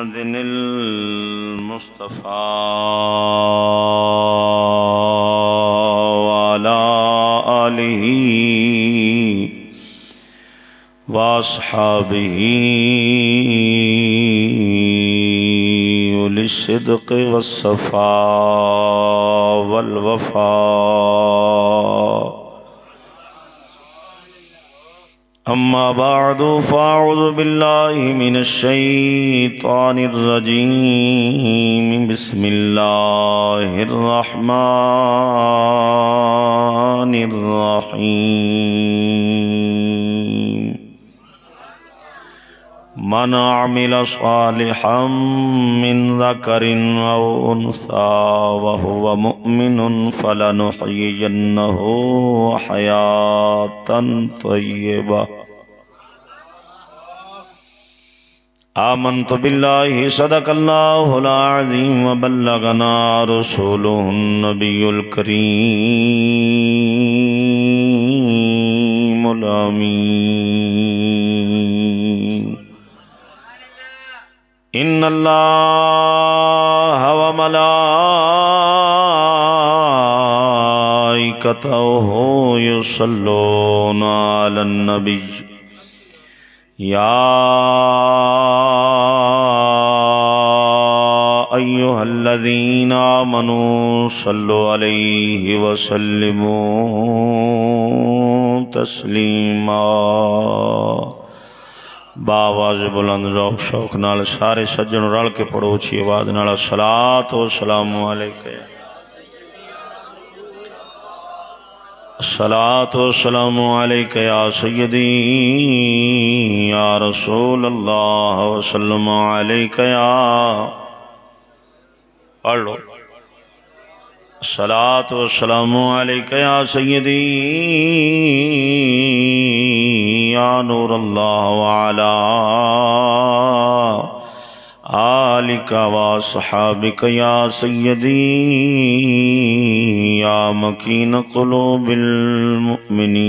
محمد المصطفى وعلى آله وأصحابه أولي الصدق والصفاء والوفاء. أما بعد فأعوذ بالله من الشيطان الرجيم. بسم الله الرحمن الرحيم. من عمل صالحا من ذكر أو أنثى وهو مؤمن فلنحيينه حياة طيبة. آمنت بالله صدق الله العظيم وبلغنا رسوله النبي الكريم الأمين. إن الله وملائكته يصلون على النبي يا أيها الذين آمنوا صلوا عليه وسلموا تسلیما. باواز بلند ذوق شوق نال سارے سجن رل کے پڑھو اچھی آواز نال الصلاۃ والسلام علیکہ. الصلاۃ والسلام علیکہ یا سیدی یا رسول اللہ وسلم علیکہ یا پڑھ لو. الصلاۃ والسلام علیکہ یا سیدی یا نور اللہ وعلا آلک واصحابک یا سیدی یا مکین قلوب المؤمنین.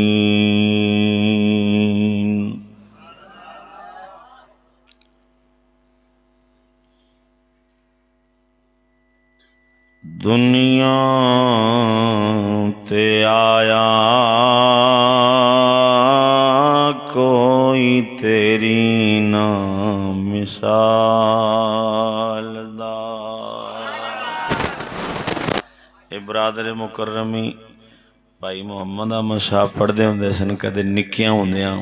دنیا تے آیا کوئی تیری نہ مثال دا. اے برادر مکرمی بھائی محمد احمد صاحب پڑھ دے ہوندے سن کدے نکیاں ہوندیاں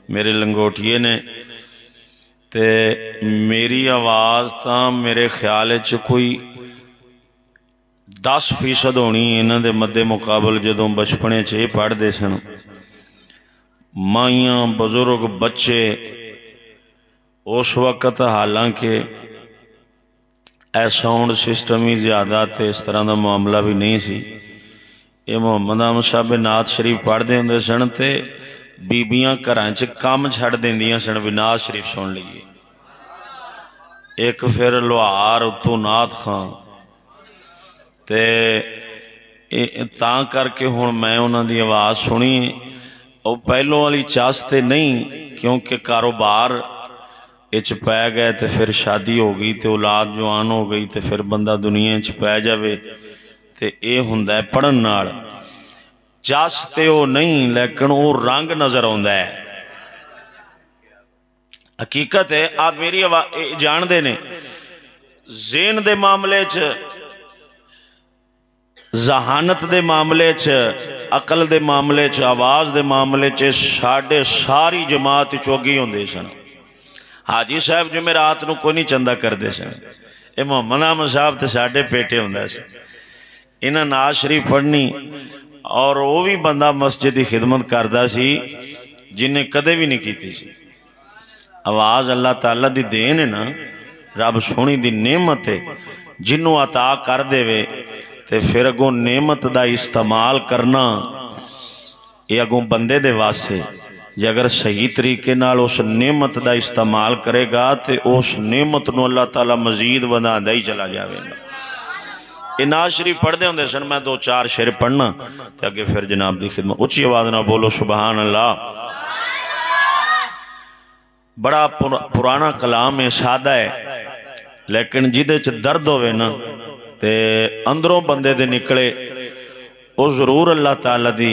میرے لنگوٹیے نے تے میری آواز تاں میرے خیال چ کوئی 10% ہونی انہاں دے مد مقابل جدوں بچپنے چ پڑھ دے سن. مائیاں بزرگ بچے اس وقت حالانکہ اے ساؤنڈ سسٹم ہی زیادہ تے اس طرح دا معاملہ بھی نہیں سی. یہ محمد احمد صاحب نعت شریف پڑھ دے ہوندے سن تے بیبیاں گھراں چ کام چھڑ دیندیاں سن بھی نعت شریف سن لیے. ایک پھر لوہار اتوں نعت خان تے تاں کر کے ہن میں انہاں دی آواز سنی او پہلوں والی چاستے نہیں کیونکہ کاروبار اچ پہ گئے تے پھر شادی ہو گئی تے اولاد جوان ہو گئی تے پھر بندہ دنیا اچ پہ جاوے تے اے ہوندا ہے پڑھن نال چاستے او نہیں لیکن او رنگ نظر آوندا ہے. حقیقت ہے آپ میری جان دے نے ذہن دے معاملے چ ذہانت دے معاملے چ عقل دے معاملے چ آواز دے معاملے چ ساڈے ساری جماعت چوگی ہوندے سن. حاجی صاحب جمعرات نو کوئی نہیں چندہ کر دے سن. اے محمد احمد صاحب تے ساڈے پیٹے ہوندے سن. انہاں نعت شریف پڑھنی اور وہ بھی بندہ مسجد دی خدمت کردا سی جنہیں کدے بھی نہیں کیتی سی. آواز اللہ تعالیٰ دی دین ہے نا رب سونی دی نعمت ہے جنوں عطا کر دے وے تے پھر اگوں نعمت دا استعمال کرنا یہ اگوں بندے دے واسے جے اگر صحیح طریقے نال اس نعمت دا استعمال کرے گا تے اس نعمت نو اللہ تعالیٰ مزید وداندا ہی چلا جاوے گا. یہ نعت شریف پڑھ دے ہوندے سن. میں 2-4 شعر پڑھنا تے اگے پھر جناب دی خدمت اچھی آواز نہ بولو سبحان اللہ. بڑا پرانا کلام ہے، سادہ ہے، لیکن جدے چ درد ہوئے نا تے اندروں بندے دے نکلے وہ ضرور اللہ تعالیٰ دی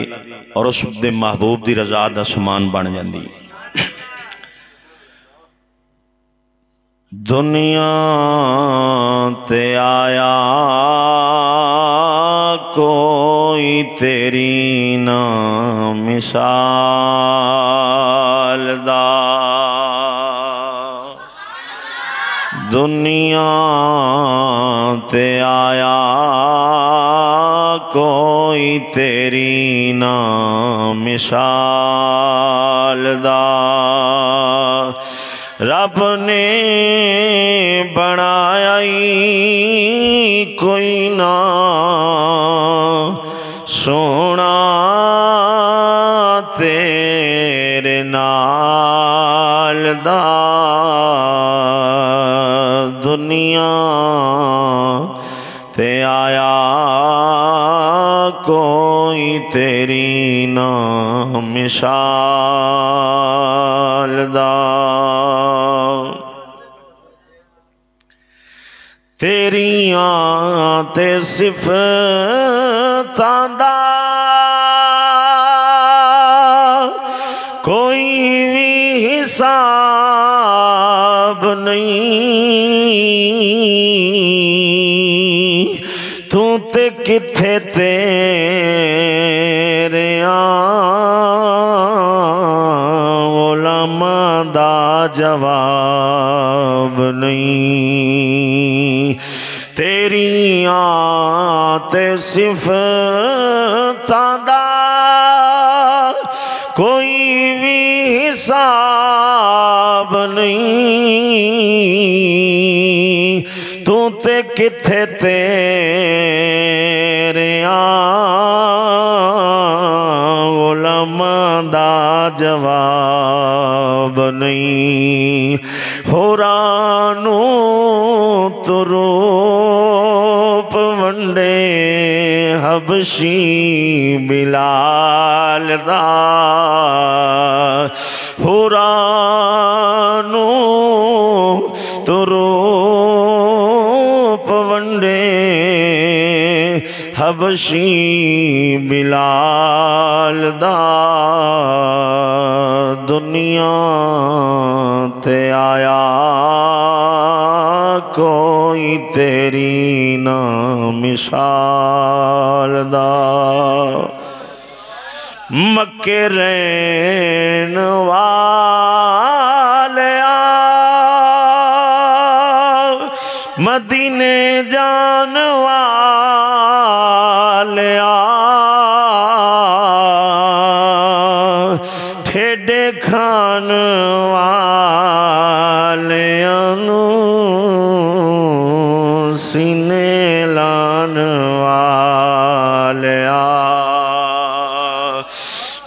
اور اس دے محبوب دی رضا دا سامان بن جاندی دنیا تے آیا کوئی تیری نا مثال دا دنیا تے آیا کوئی تیری نا مثال دا رب نے بنایا کوئی نہ سونا تیرے نال دا دنیا تے آیا کوئی تیری نا مثال دا تیریاں تے صفتاں دا کوئی بھی حساب نہیں تو تے کتھے تیرے علماء دا جواب نہیں تیریاں تے صفتاں دا کوئی بھی حساب نہیں تو تے کتھے تیرے علماء دا جواب نہیں ہورانو تو روپ ونڈے حبشی بلال دا ہورانو تو روپ ونڈے حبشی بلال دا دنیا تے آیا کوئی تیری نا مثال دا مکے رہن والیا مدینے جان والیا ٹھیڈے کھان والیاں نو سینے لان والیا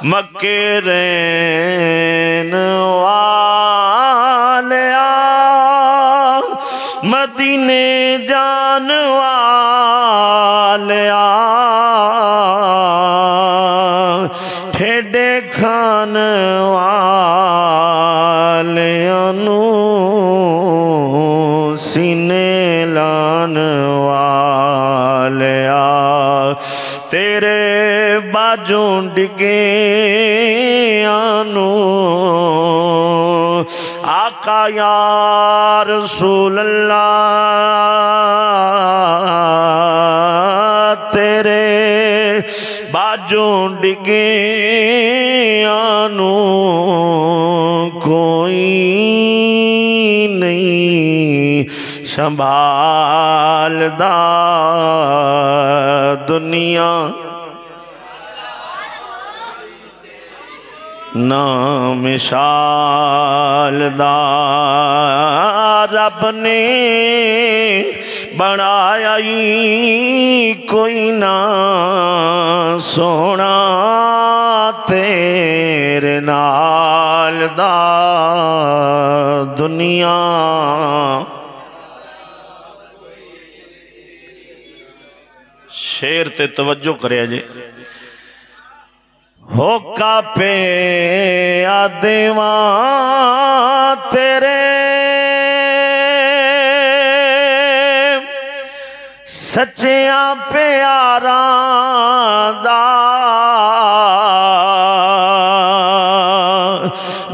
مکے رہن والیا مدینے جان والیا ٹھیڈے کھان والیاں نو سینے لان والیا تیرے باجوں ڈگے آنو آقا یا رسول اللہ تیرے باجوں ڈگے آنو کوئی نہیں سنبھال دا دنیا نا مثال دا رب نے بنایا کوئی نہ سونا تیرے نال دا دنیا شیر تے توجہ کرے جی ہو کا پہ آدیوان تیرے سچیاں پیاراں دا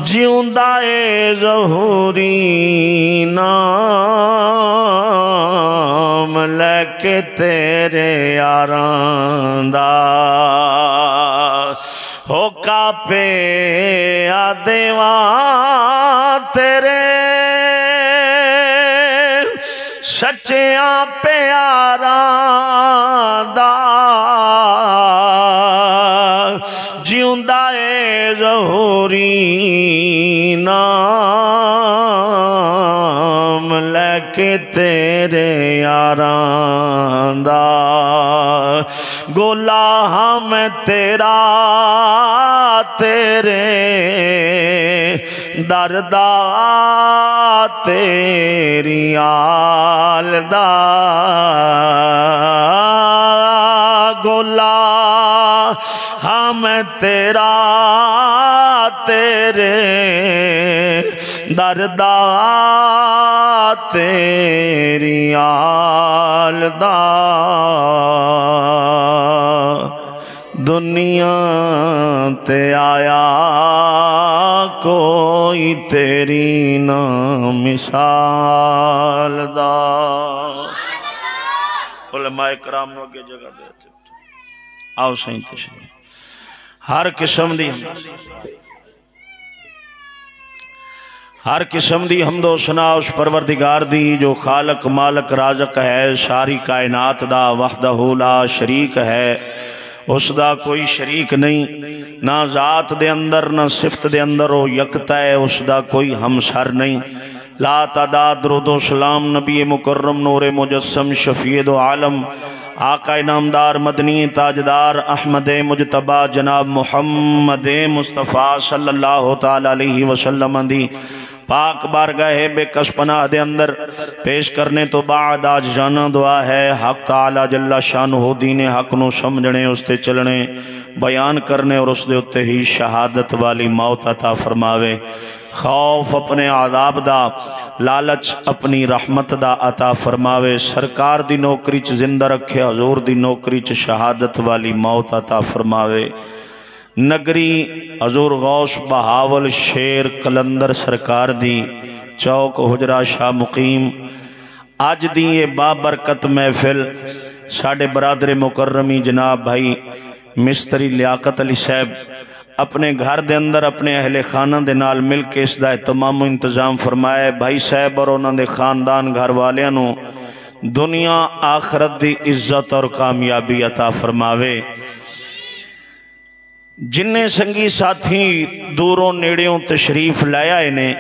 جیوندا اے ظہوری نام لے کے تیرے یاراں دا ہو کاپے دیواں تیرے سچیاں پیاراں دا جیوندا اے ظہوری نام لے کے تیرے یاراں دا گولا ہم تیرا تیرے دردا تیری آل دا گولا ہم تیرا تیرے دردا تیری آل دا دنیا تے آیا کوئی تیری نا مثال دا علماء کرام نے اگے جگہ دیتے آؤ سہی تشریف ہر قسم دی حمد و ثنا اس پروردگار دی جو خالق مالک رازق ہے ساری کائنات دا وحدہ لا شریک ہے اس دا کوئی شریک نہیں نہ ذات دے اندر نہ صفت دے اندر وہ یکتا ہے اس دا کوئی ہمسر نہیں لا تعداد درود و سلام نبی مکرم نور مجسم شفیع دو عالم آقا نامدار مدنی تاجدار احمد مجتبہ جناب محمد مصطفیٰ صلی اللہ تعالی علیہ وسلم دی پاک بارگاہ بے کش پناہ دے اندر پیش کرنے تو بعد آج جانا دعا ہے حق تعالی جل شانہ دین حق نو سمجھنے اس تے چلنے بیان کرنے اور اس دے اتے ہی شہادت والی موت عطا فرماوے خوف اپنے عذاب دا لالچ اپنی رحمت دا عطا فرماوے سرکار دی نوکری چ زندہ رکھے حضور دی نوکری چ شہادت والی موت عطا فرماوے نگری حضور غوث بہاول شیر قلندر سرکار دی چوک حجرہ شاہ مقیم آج دی یہ بابرکت محفل ساڑھے برادر مکرمی جناب بھائی مستری لیاقت علی صاحب اپنے گھر دے اندر اپنے اہل خانہ دے نال مل کے اس دا تمام انتظام فرمائے بھائی صاحب اور انہوں دے خاندان گھر والیاں دنیا آخرت دی عزت اور کامیابی عطا فرماوے جنہیں سنگی ساتھی دوروں نیڑیوں تشریف لایا انہیں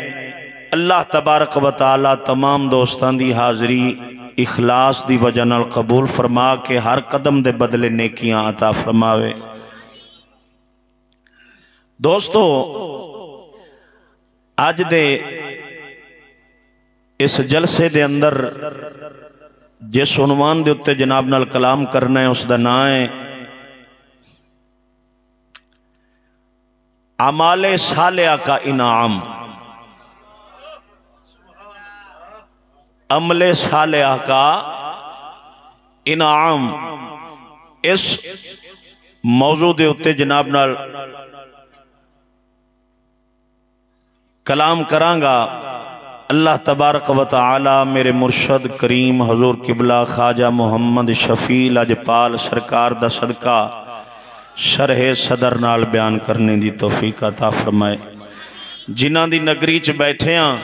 اللہ تبارک و تعالی تمام دوستان دی حاضری اخلاص دی وجہ نال قبول فرما کے ہر قدم دے بدلے نیکیاں عطا فرماوے دوستو آج دے اس جلسے دے اندر جس عنوان دے اتے جناب نال کلام کرنا ہے اس دا نام ہے اعمال صالحہ کا انعام عمل صالحہ کا انعام اس موضوع دے اتے جناب نال کلام کرانگا اللہ تبارک و تعالی میرے مرشد کریم حضور قبلہ خواجہ محمد شفیع لاجپال سرکار دا صدقہ شرح صدر نال بیان کرنے دی توفیق عطا فرمائے جنہاں دی نگری چ بیٹھے ہاں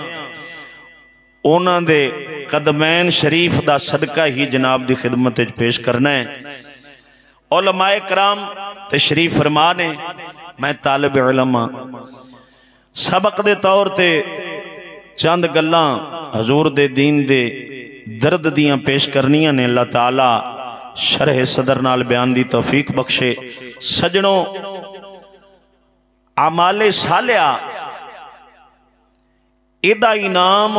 اونا دے قدمین شریف دا صدقہ ہی جناب دی خدمت پیش کرنا ہے علماء کرام تشریف فرمانے میں طالب علم سبق دے طور تے چند گلاں حضور دے دین دے درد دیاں پیش کرنیاں نے اللہ تعالیٰ شرح صدر نال بیان دی توفیق بخشے سجنوں اعمال صالحہ ایدہ انعام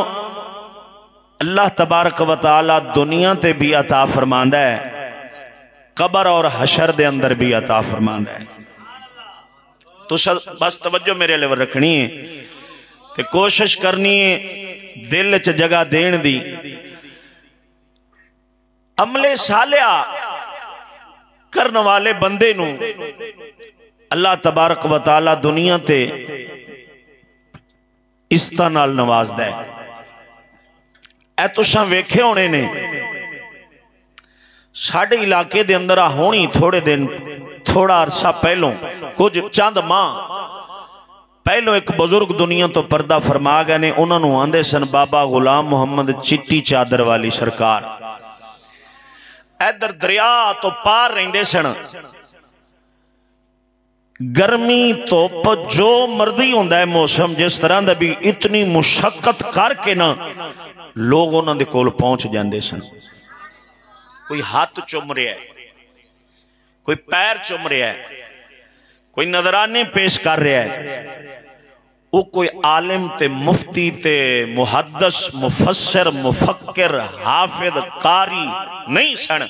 اللہ تبارک و تعالی دنیا تے بھی عطا فرماندہ ہے قبر اور حشر دے اندر بھی عطا فرماندہ ہے تو بس توجہ میرے لیے رکھنی ہے تے کوشش کرنی ہے دل چ جگہ دین دی عمل صالح کرنے والے بندے نو اللہ تبارک و تعالی دنیا تے عزتاں نال نوازدا ہے۔ اے تساں ویکھے ہونے نے ساڈے علاقے دے اندر ہونی تھوڑے دن تھوڑا عرصہ پہلوں کچھ چند ماہ پہلوں ایک بزرگ دنیا تو پردہ فرما گئے نے، انہوں نے آندے سن بابا غلام محمد چٹی چادر والی سرکار۔ ادھر دریا تو پار رہندے سن، گرمی توپ جو مردی ہوندا ہے موسم جس طرح دا بھی اتنی مشقت کر کے نا لوگ انہاں دے کول پہنچ جاندے سن۔ کوئی ہاتھ چوم رہا ہے، کوئی پیر چوم رہا ہے، کوئی نظرانے پیش کر رہا ہے، وہ کوئی عالم تے مفتی تے محدث مفسر مفکر حافظ قاری نہیں سن،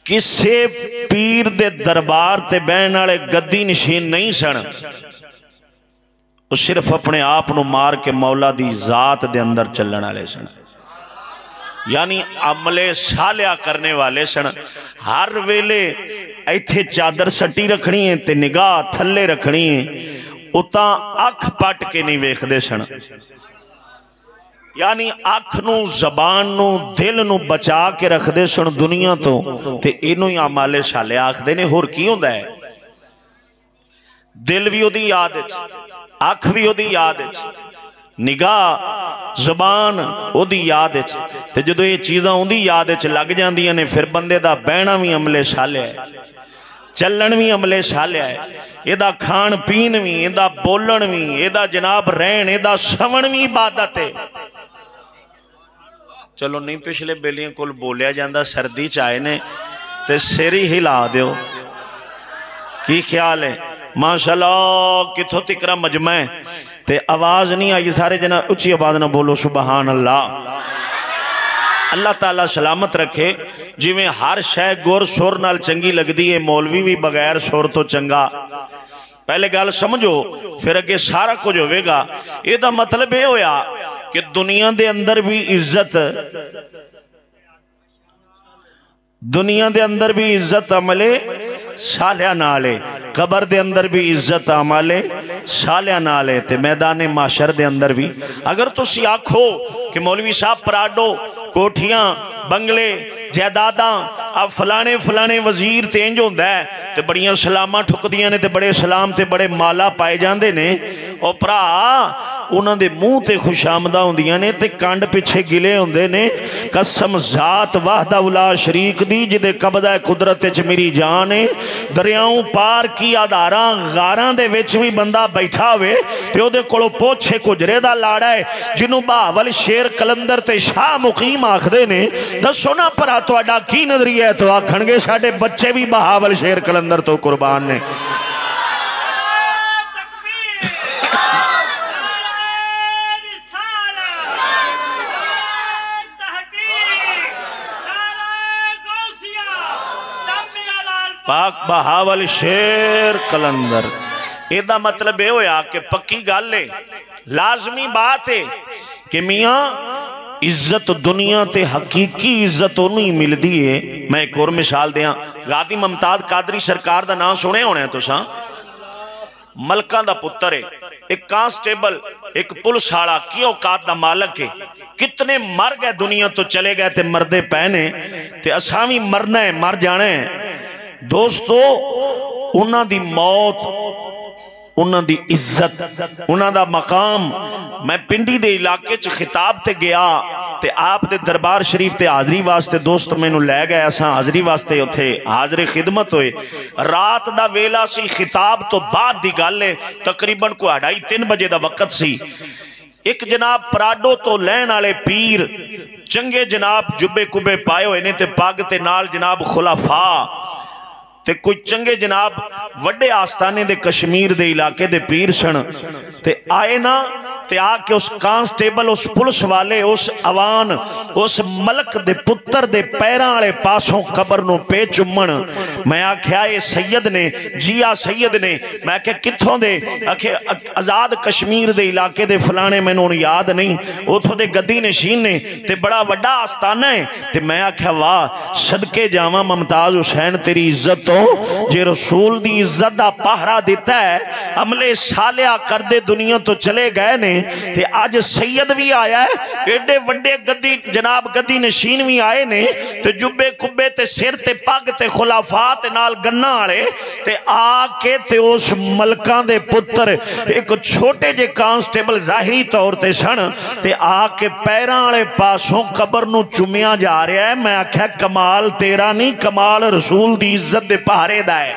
کسے پیر دے دربار تے بہن والے گدی نشین نہیں سن، وہ صرف اپنے آپ نو مار کے مولا دی ذات دے اندر چلن والے سن، یعنی عمل صالح کرنے والے سن۔ ہر ویلے ایتھے چادر سٹی رکھنی ہے تے نگاہ تھلے رکھنی ہے، اتاں اکھ پٹ کے نہیں ویکھدے سن، یعنی اکھ نو زبان نو دل نو بچا کے رکھ دے سن دنیا تو، تے اینو ہی عمل صالح آکھدے نے۔ ہور کی ہوندا ہے؟ دل بھی اودی یاد وچ، اکھ بھی اودی یاد وچ، نگاہ زبان اودی یاد وچ، تے جدوں یہ چیزاں اودی یاد وچ لگ جاندیاں نے پھر بندے دا بہنا بھی عمل صالح ہے، چلن بھی عمل صالح ہے، ایدا کھان پین بھی، ایدا بولن بھی، ایدا جناب رہن، ایدا سون بھی عبادت ہے۔ چلو نہیں پچھلے بیلیاں کول بولیا جاندہ سردی چاہے نے تے سری ہلا دیو، کی خیال ہے؟ ماشاءاللہ کتھو تکرہ مجمع ہے تے آواز نہیں آئی، سارے جنہ اچھی آواز نہ بولو سبحان اللہ۔ اللہ تعالیٰ سلامت رکھے، جی میں ہر شے گور سور نال چنگی لگ دی ہے، مولوی بھی بغیر سور تو چنگا۔ پہلے گال سمجھو پھر اگے سارا کچھ ہوئے گا۔ یہ دا مطلب یہ ہویا کہ دنیا دے اندر بھی عزت، دنیا دے اندر بھی عزت عمل صالح نالے، قبر دے اندر بھی عزت عمل صالح نالے، تے میدان معاشر دے اندر بھی۔ اگر تسی آکھو کہ مولوی صاحب پراڈو کوٹھیاں بنگلے جائیداداں اب فلانے فلانے وزیر تینج ہوندا ہے تے بڑیاں سلاماں ٹھک دیاں نے تے بڑے سلام تے بڑے مالا پائے جاندے نے، او پرا انہاں دے منہ تے خوش آمدہ ہوندیاں نے تے کانڈ پیچھے گلے ہوندے نے۔ قسم ذات وحدہ لا شریک دی جدے قبضہ قدرت وچ میری جان ہے، دریاؤں پار کی آدھاراں غاراں دے وچ بھی بندہ بیٹھا ہوئے تے او دے کولو پوچھے کجرے دا لاڑا ہے جنوں بہاول شیر قلندر تے شاہ مقیم آکھدے نے۔ دسو نا پرا تہاڈا کی نظریہ ہے؟ تو آکھن گے ساڈے بچے بھی بہاول شیر قلندر تو قربان نے۔ پاک بہاول شیر قلندر، ایدہ مطلب یہ ہویا کہ پکی گل ہے، لازمی بات ہے کہ میاں عزت دنیا تے حقیقی عزت انہی مل دیئے۔ میں ایک اور مثال دیاں، غازی ممتاز قادری سرکار دا نام سنے ہونے ہیں تو ساں، ملکان دا پتر ہے، ایک کانسٹیبل ایک پولیس ہاڑا کی اوقات دا مالک ہے، کتنے مر گئے دنیا تو چلے گئے تے مردے پہنے تے اسامی مرنا ہے مر جانے ہیں۔ دوستو انہاں دی موت، انہاں دی عزت، انہاں دا مقام، میں پنڈی دے علاقے چ خطاب تے گیا تے آپ دے دربار شریف تے حاضری واسطے دوست میں نو لے گئے، اساں حاضری واسطے اتھے حاضر خدمت ہوئے، رات دا ویلا سی، خطاب تو بعد دی گل ہے، تقریباً کو 2:30-3 بجے دا وقت سی۔ ایک جناب پراڈو تو لین آلے پیر چنگے جناب جبے کبے پائے ہوئے نے تے پاگ تے نال جناب خلافہ تے کوئی چنگے جناب وڈے آستانے دے کشمیر دے علاقے دے پیر سن تے آئے نا تے آ کے اس کانسٹیبل اس پولیس والے اس عوان اس ملک دے پتر دے پیراں والے پاسوں قبر نو پے چمن میں آکھیا اے سید نے جیا سید نے میں آکھیا کتھوں دے آکھے آزاد کشمیر دے علاقے دے فلانے مینوں یاد نہیں اوتھوں دے گدی نشین نے تے بڑا وڈا آستانہ ہے تے میں آکھیا واہ صدقے جاواں ممتاز حسین تیری عزت تو جے رسول دی عزت دا پہرا دیتا ہے عملے صالحہ کر دے دنیا تو چلے گئے نے تے آج سید بھی آیا ہے ایڈے وڈے گدی جناب گدی نشین بھی آئے نے تے جبے کبے تے سر تے پگ تے خلافہ تے نال گنا والے تے آ کے تے اس ملکاں دے پتر ایک چھوٹے جے کانسٹیبل ظاہری طور تے سن تے آ کے پیراں والے پاسوں قبر نو چومیا جا رہا ہے میں آکھیا کمال تیرا نہیں کمال رسول دی عزت دے پہرے دا ہے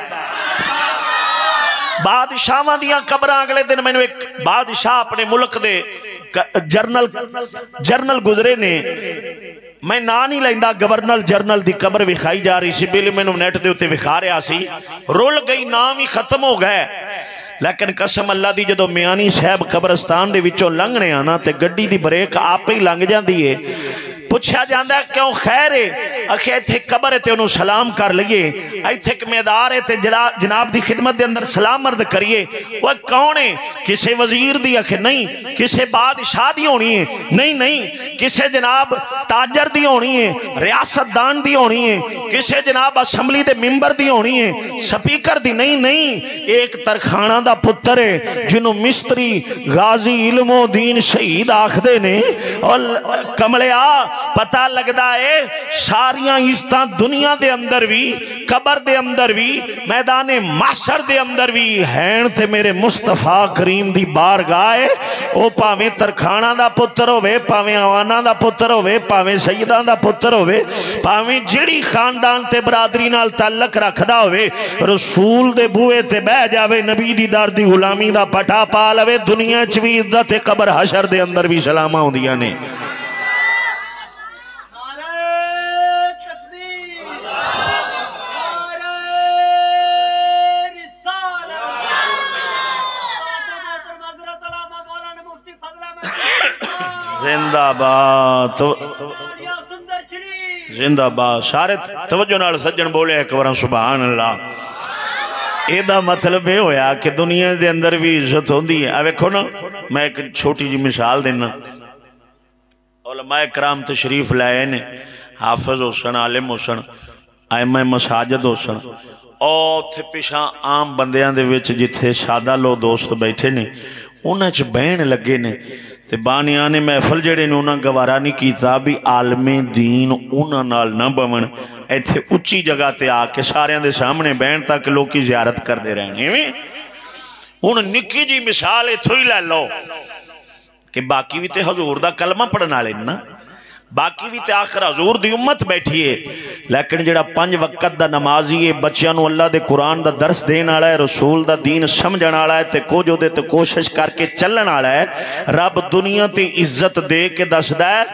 بادشاہاں دیاں قبراں اگلے دن میں نے ایک بادشاہ اپنے ملک دے جرنل گزرے نے میں نا نہیں لیندا گورنر جرنل دی قبر وکھائی جا رہی سی بیلی میں نے نیٹ دے اوتے وکھا رہا سی رول گئی نام ہی ختم ہو گئے لیکن قسم اللہ دی جدو میانی صاحب قبرستان دے وچوں لنگنے آنا تے گڈی دی بریک آپ ہی لنگ جاندی ہے پوچھا جاندہ ہے کیوں خیر ہے اکھے ایتھے قبر ہے تے انہوں سلام کر لئے ایتھے کمیدار ہے تے جناب دی خدمت دے اندر سلام مرد کریے وہ کون ہے کسے وزیر دی اکھے نہیں کسے بادشاہ دی ہونی ہے نہیں کسے جناب تاجر دی ہونی ہے ریاست دان دی ہونی ہے کسے جناب اسمبلی دے ممبر دی ہونی ہے سپیکر دی نہیں ایک ترخانہ دا پتر ہے جنہوں مستری غازی علم و دین شہید آخدے نے اور کملے پتہ لگدا ہے ساریاں عزتاں دنیا دے اندر بھی قبر دے اندر بھی میدان محشر دے اندر بھی ہیں تے میرے مصطفیٰ کریم دی بارگاہ ہے او پاویں ترکھانہ دا پتر ہوئے پاویں آوانہ دا پتر ہوئے پاویں سیدان دا پتر ہوئے پاویں جڑی خاندان تے برادری نال تعلق رکھدا ہوئے رسول دے بوئے تے بہ جاوے نبی دی دار دی غلامی دا پٹا پا لوے دنیا چوی عزت قبر حشر دے اندر بھی سلامہ ہوں دیا نے زندہ باد زندہ باد سارے توجہ نال سجن بولے ایک بار سبحان اللہ یہ دا مطلب ہے ہویا کہ دنیا دے اندر بھی عزت ہوندی ہے ویکھو نا میں ایک چھوٹی جی مثال دینا علماء کرام تشریف لائے نے حافظ حسن عالم حسن ائمہ مساجد حسن اور تھے پیشاں عام بندیاں دے وچ جتھے سادہ لو دوست بیٹھے نے انہاں چ بہن لگے نے تے بانیاں نے محفل جڑے نے انہاں گوارا نہیں کیتا بھی عالم دین انہاں نال نہ بون ایتھے اچھی جگہ تے آ کے ساریاں دے سامنے بہن تک لوگ کی زیارت کر دے رہے ہیں ہن نکی جی مثال ایتھوں ہی لے لو کہ باقی بھی تے حضور دا کلمہ پڑھنا لینا باقی بھی تے آخر حضور دی امت بیٹھی ہے لیکن جڑا 5 وقت دا نمازی ہے بچیاں نو اللہ دے قرآن دا درس دین آلا ہے رسول دا دین سمجھن آلا ہے تے کو جو دے تے کوشش کر کے چلن آلا ہے رب دنیا تے عزت دے کے دس دا ہے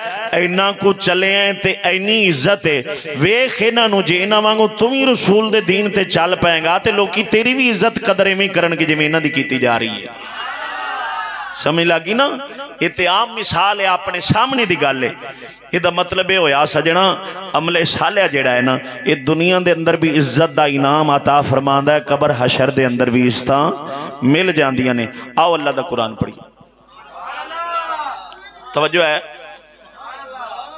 اینا کو چلے ہیں تے اینی عزت ہے ویخ اینا نو جے اینا مانگو تمہیں رسول دے دین تے چل پائیں گا تے لوگ کی تیری بھی عزت قدرے میں کرن کی جمینہ دی کیتی جا رہی ہے سمجھ لگی نا یہ عام مثال ہے اپنے سامنے دی گل ہے یہ دا مطلب ہے ہویا سجنا عمل صالح جڑا ہے نا یہ دنیا دے اندر بھی عزت دا انعام عطا فرماندا ہے قبر حشر دے اندر بھی عزتاں مل جاندیاں نے آؤ اللہ دا قرآن پڑھی توجہ ہے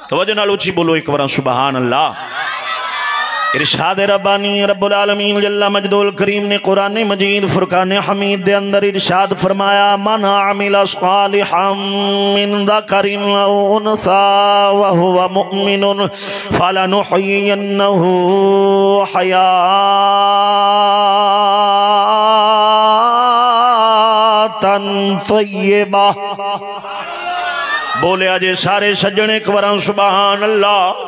توجہ نال اونچی بولو ایک بار سبحان اللہ ارشاد ربانی رب العالمین جل مجدول کریم نے قرآن مجید فرقان حمید دے اندر ارشاد فرمایا من عمل صالحا من ذکر او انثى وهو مؤمن فلنحيينه حیاة طیبہ بولے آجے سارے سجنے ایک بار سبحان اللہ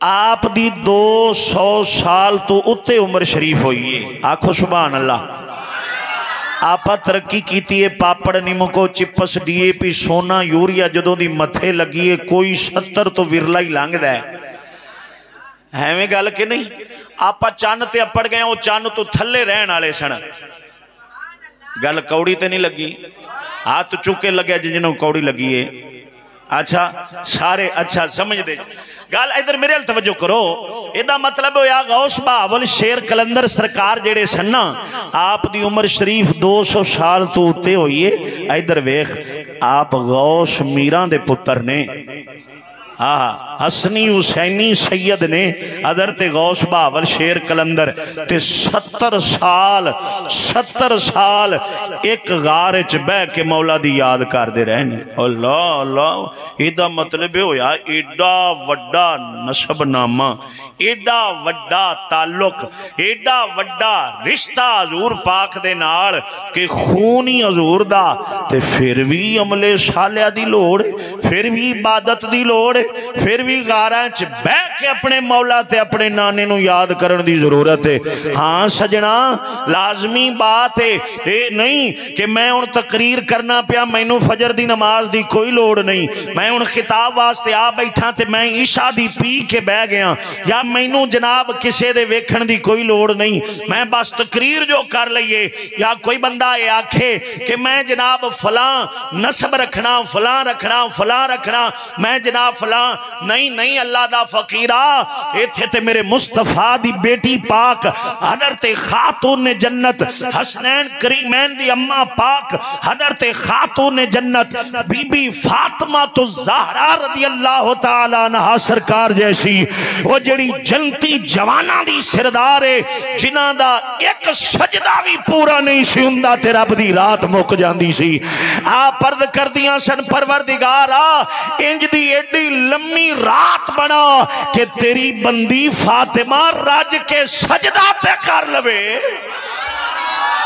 آپ دی 200 سال تو اتے عمر شریف ہوئی ہے. آکھو سبحان اللہ. آپا ترقی کیتی ہے, پاپڑ نیمکو چپس ڈی اے پی سونا یوریا جدوں دی متھے لگی ہے کوئی 70 تو ورلا ہی لنگ دا ہے میں گل کہ نہیں. آپا چاند تے اپڑ گئے, وہ چاند تو تھلے رہن والے سن. گل کوڑی تے نہیں لگی, ہاتھ چکے لگیا جنہوں کوڑی لگی ہے. اچھا سارے اچھا سمجھ دے گل. ادھر میرے ال توجہ کرو. یہ مطلب ہویا غوث بہاول شیر کلندر سرکار جڑے سن نا, آپ دی عمر شریف 200 سال تو اتے ہوئی ہے. ادھر ویخ, آپ غوث میران دے پتر نے, حسنی حسینی سید نے حضرت غوث بہاول شیر کلندر تے 70 سال ایک غار وچ بہ کے مولا دی یاد کر دے رہنے. اللہ اللہ. یہ مطلب ہویا ایڈا وڈا نسب نامہ, ایڈا وڈا تعلق, ایڈا وڈا رشتہ حضور پاک دے نال کہ خونی حضور دا, تے پھر بھی عمل صالحہ دی لوڑ, پھر بھی عبادت دی لوڑ, پھر بھی غاراں چ بہ کے اپنے مولا تے اپنے نانے نو یاد کرن دی ضرورت ہے. ہاں سجنا لازمی بات ہے, اے نہیں کہ میں ان تقریر کرنا پیا, مینوں فجر دی نماز دی کوئی لوڑ نہیں, میں ان خطاب واسطے آ بیٹھا تے میں عشاء دی پی کے بہ گیا, یا مینوں جناب کسے دے ویکھن دی کوئی لوڑ نہیں, میں بس تقریر جو کر لئیے. یا کوئی بندہ یہ آکھے کہ میں جناب فلاں نسب رکھنا, فلاں رکھنا, فلاں رکھنا, میں جناب فلاں نہیں. نہیں اللہ دا فقیرہ, ایتھے تے میرے مصطفیٰ دی بیٹی پاک حضرت خاتون جنت حسنین کریمین دی اماں پاک حضرت خاتون جنت بی بی فاطمہ تو زہرا رضی اللہ تعالیٰ عنہ سرکار جیسی وہ جڑی جنتی جوانہ دی سردار ہے, جنہ دا ایک سجدہ بھی پورا نہیں سی ہوندا تے رب دی رات مک جاندی سی. آپ پرد کر دیاں سن پروردگارا انج دی ایڈی لمبی رات بنا کہ تیری بندی فاطمہ رج کے سجدہ تے کر لوے.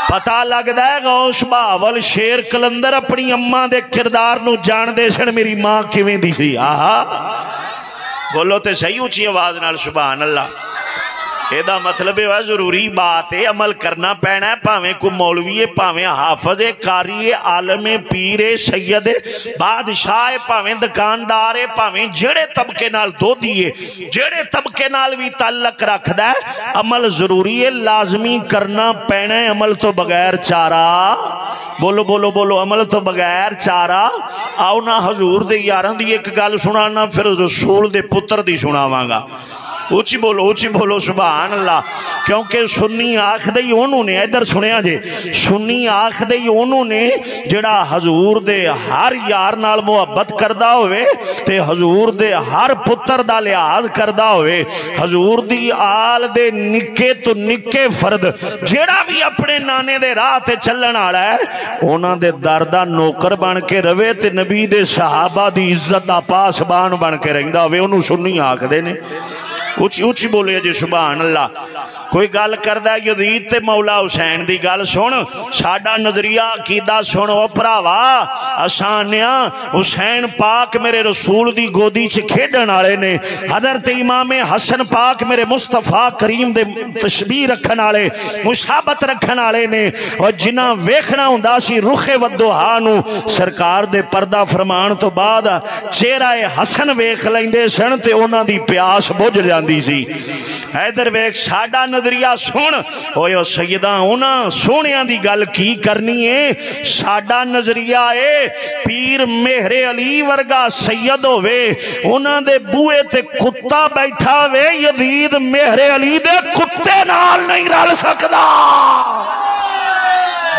پتہ لگدا ہے غوث بہاول شیر کلندر اپنی اماں دے کردار نو جان دے سن میری ماں کیویں دی سی. آہا بولو تے صحیح اونچی آواز نال سبحان اللہ. یہ مطلب ہے ضروری بات ہے, عمل کرنا پینا ہے, پاویں کو مولوی ہے, پاویں حافظ ہے, قاری ہے, عالم ہے, پیر ہے, سید ہے, بادشاہ ہے, پاویں دکاندار ہے, پاویں جڑے طبقے نال دو دیئے, جڑے طبقے نال بھی تعلق رکھ دا ہے, عمل ضروری ہے, لازمی کرنا پینا ہے. عمل تو بغیر چارہ, بولو بولو بولو, عمل تو بغیر چارہ. آؤ نا حضور دے یاران دی ایک گل سنانا, پھر رسول دے پتر دی سناواں گا. اونچی بولو سبحان اللہ. کیونکہ سنی آنکھ دئی انہوں نے, ادھر سنیا جے, سنی آنکھ دئی انہوں نے جڑا حضور دے ہر یار نال محبت کردہ ہوئے تے حضور دے ہر پتر دا لحاظ کردہ ہوئے, حضور دی آل دے نکے تو نکے فرد جڑا بھی اپنے نانے دے راہ تے چلن آڑا ہے اونا دے دردہ نوکر بن کے روے تے نبی دے صحابہ دی عزت دا پاسبان بن کے رہندہ ہوئے. انہوں سنی آنکھ دے نے. اونچی بولے جی سبحان اللہ. کوئی گل کردہ یزید تے مولا حسین دی گل سن, ساڈا نظریہ عقیدہ سن او بھراوا. اسانیا حسین پاک میرے رسول دی گودی چ کھیڈن والے نے, حضرت امام حسن پاک میرے مصطفیٰ کریم دے تشبیہ رکھن والے, مشابت رکھن والے نے, اور جنہ ویکھنا ہوندا سی رخ ودھا نو سرکار دے پردہ فرمان تو بعد چہرہ حسن ویکھ لیندے سن تے انہاں دی پیاس بجھ جاندی سی. ادھر ویکھ ساڈا نظریہ سن اوے سیدہ انہاں سونیاں دی گل کی کرنی ہے. ساڈا نظریہ ہے پیر مہر علی ورگا سید ہوئے, انہاں دے بوئے تے کتا بیٹھا ہوئے, یزید مہر علی دے کتے نال نہیں رل سکدا.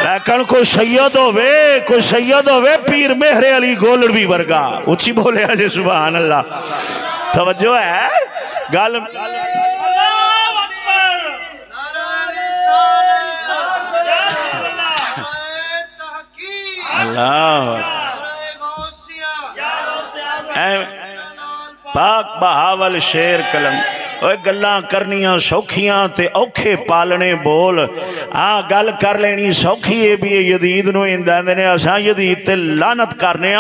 لیکن کوئی سید ہوئے پیر مہر علی گولڑوی ورگا. اچھی بولے آجے سبحان اللہ. توجہ ہے گل. اللہ پاک بہاول شیر کلم گلاں کرنیاں سوکھیاں تے اوکھے پالنے بول گل کر لینی سوکھی ہے بھی یزید نو اندے نے اساں یزید تے لعنت کرنے